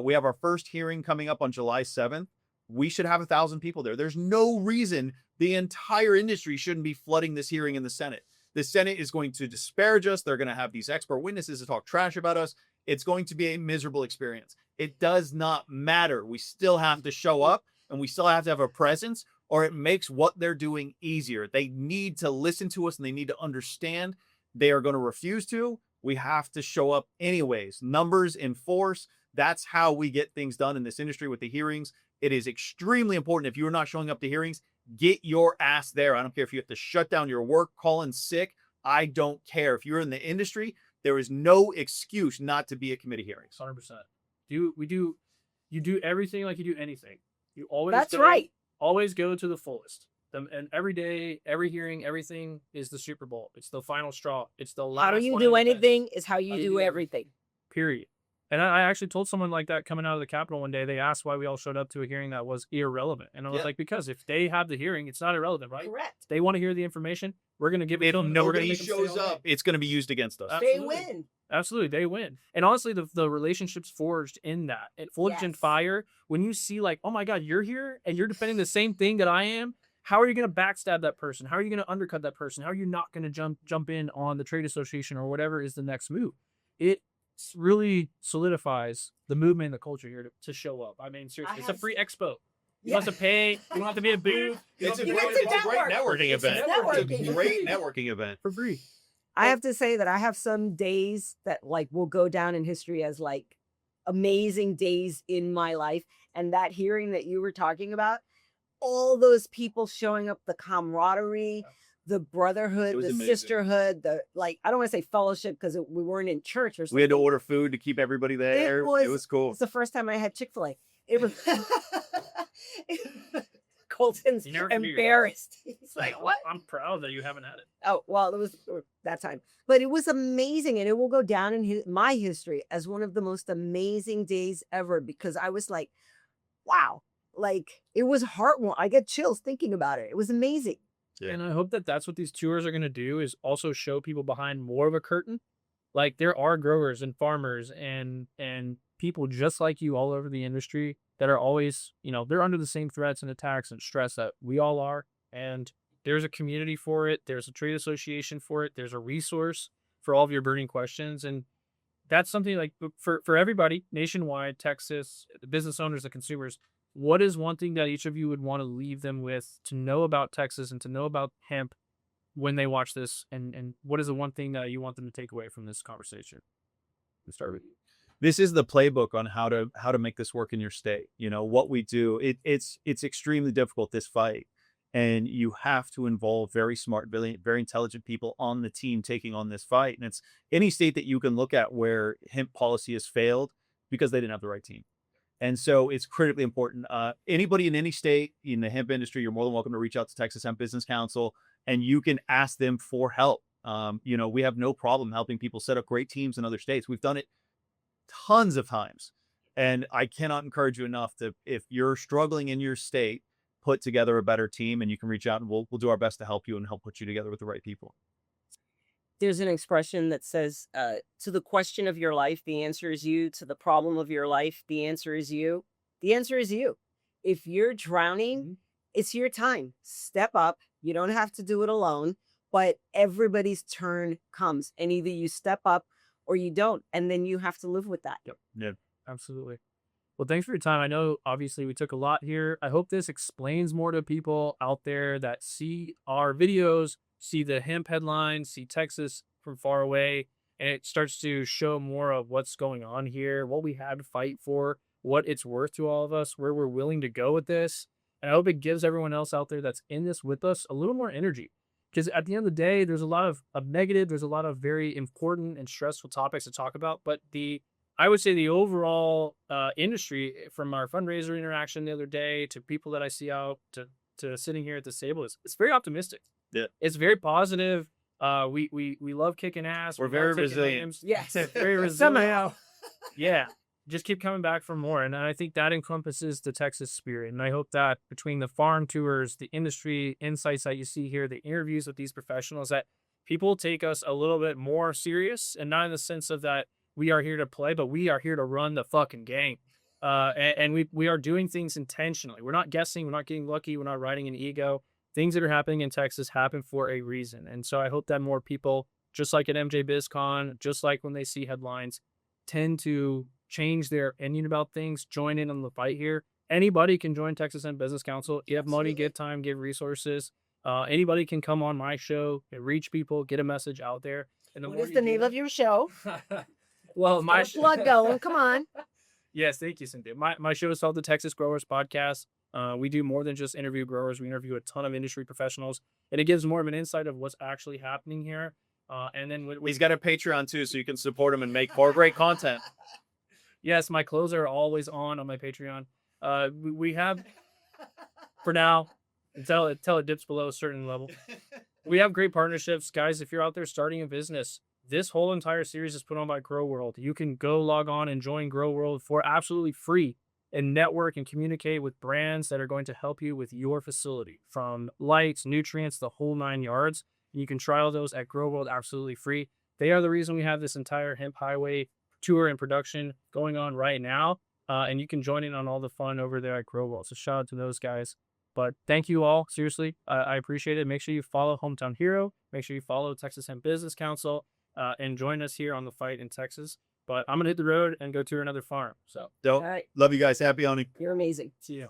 We have our first hearing coming up on July 7th. We should have 1,000 people there. There's no reason the entire industry shouldn't be flooding this hearing in the Senate. The Senate is going to disparage us. They're going to have these expert witnesses to talk trash about us. It's going to be a miserable experience. It does not matter. We still have to show up and we still have to have a presence, or it makes what they're doing easier. They need to listen to us and they need to understand. They are going to refuse to. We have to show up anyways. Numbers in force. That's how we get things done in this industry with the hearings. It is extremely important. If you're not showing up to hearings, get your ass there. I don't care if you have to shut down your work, call in sick. I don't care. If you're in the industry, there is no excuse not to be at committee hearings. 100%. You do everything like you do anything. You always That's go, right. Always go to the fullest. And every day, every hearing, everything is the Super Bowl. It's the final straw. It's the last. How do you one do in the fence. anything is how you How do you do everything. Period. And I actually told someone like that coming out of the Capitol one day. They asked why we all showed up to a hearing that was irrelevant, and I was like, because if they have the hearing, it's not irrelevant, right? Correct. They want to hear the information. We're going to give it to them. No, we're going to make them shows stay all up. It's going to be used against us. They Absolutely. win. Absolutely, they win. And honestly, the relationships forged in that, at Fulton Yes. Fire, when you see like, oh my God, you're here and you're defending the same thing that I am. How are you going to backstab that person? How are you going to undercut that person? How are you not going to jump in on the trade association or whatever is the next move? It really solidifies the movement and the culture here to show up. I mean, seriously, it's a free expo. You don't have to pay. You don't have to be a booth. It's a You great get to network. networking It's event. networking. It's a great networking event. For free. I have to say that I have some days that like will go down in history as like amazing days in my life. And that hearing that you were talking about, all those people showing up, the camaraderie, the brotherhood, was the amazing. sisterhood, the like, I don't want to say fellowship because we weren't in church or something. We had to order food to keep everybody there. It was cool. It's the first time I had Chick-fil-A. It was Colton's You never can be embarrassed. He's like, what? I'm proud that you haven't had it. Oh, well, it was that time. But it was amazing. And it will go down in my history as one of the most amazing days ever because I was like, wow, like it was heartwarming. I get chills thinking about it. It was amazing. Yeah. And I hope that that's what these tours are going to do is also show people behind more of a curtain. Like there are growers and farmers and people just like you all over the industry that are always, they're under the same threats and attacks and stress that we all are. And there's a community for it. There's a trade association for it. There's a resource for all of your burning questions. And that's something like for everybody nationwide, Texas, the business owners, the consumers, what is one thing that each of you would want to leave them with to know about Texas and to know about hemp when they watch this? And what is the one thing that you want them to take away from this conversation? Let's start with you. This is the playbook on how to make this work in your state. What we do, it's extremely difficult, this fight. And you have to involve very smart, very intelligent people on the team taking on this fight. And it's any state that you can look at where hemp policy has failed because they didn't have the right team. And so it's critically important. Anybody in any state in the hemp industry, you're more than welcome to reach out to Texas Hemp Business Council, and you can ask them for help. We have no problem helping people set up great teams in other states. We've done it tons of times. And I cannot encourage you enough to, if you're struggling in your state, put together a better team, and you can reach out, and we'll do our best to help you and help put you together with the right people. There's an expression that says, to the question of your life, the answer is you. To the problem of your life, the answer is you. The answer is you. If you're drowning, it's your time. Step up. You don't have to do it alone, but everybody's turn comes, and either you step up or you don't, and then you have to live with that. Yep. Yeah, absolutely. Well, thanks for your time. I know, obviously, we took a lot here. I hope this explains more to people out there that see our videos, see the hemp headlines, see Texas from far away, and it starts to show more of what's going on here, what we had to fight for, what it's worth to all of us, where we're willing to go with this. And I hope it gives everyone else out there that's in this with us a little more energy. Because at the end of the day, there's a lot of negative, there's a lot of very important and stressful topics to talk about, but I would say the overall industry, from our fundraiser interaction the other day to people that I see out to sitting here at this table, it's very optimistic. Yeah. It's very positive. We love kicking ass. We're very resilient. Yes. Very resilient. Somehow. Yeah. Just keep coming back for more. And I think that encompasses the Texas spirit. And I hope that between the farm tours, the industry insights that you see here, the interviews with these professionals, that people take us a little bit more serious, and not in the sense of that we are here to play, but we are here to run the fucking game. And we are doing things intentionally. We're not guessing. We're not getting lucky. We're not riding an ego. Things that are happening in Texas happen for a reason. And so I hope that more people, just like at MJ BizCon, just like when they see headlines, tend to change their opinion about things, join in on the fight here. Anybody can join Texas Hemp Business Council. You have money, get time, get resources. Anybody can come on my show, reach people, get a message out there. And What is the name of your show? Well, my blood going. Come on. Yes, thank you, Cynthia. My show is called the Texas Growers Podcast. We do more than just interview growers. We interview a ton of industry professionals, and it gives more of an insight of what's actually happening here. And then He's got a Patreon too, so you can support him and make more great content. Yes, my clothes are always on my Patreon. We have, for now, until it dips below a certain level, we have great partnerships. Guys, if you're out there starting a business, this whole entire series is put on by Grow World. You can go log on and join Grow World for absolutely free and network and communicate with brands that are going to help you with your facility, from lights, nutrients, the whole 9 yards. And you can trial those at Grow World absolutely free. They are the reason we have this entire hemp highway tour and production going on right now. And you can join in on all the fun over there at Grow World. So shout out to those guys. But thank you all. Seriously, I appreciate it. Make sure you follow Hometown Hero. Make sure you follow Texas Hemp Business Council, and join us here on the fight in Texas. But I'm going to hit the road and go to another farm. So Dope. All right. Love you guys. Happy hunting. You're amazing. see you.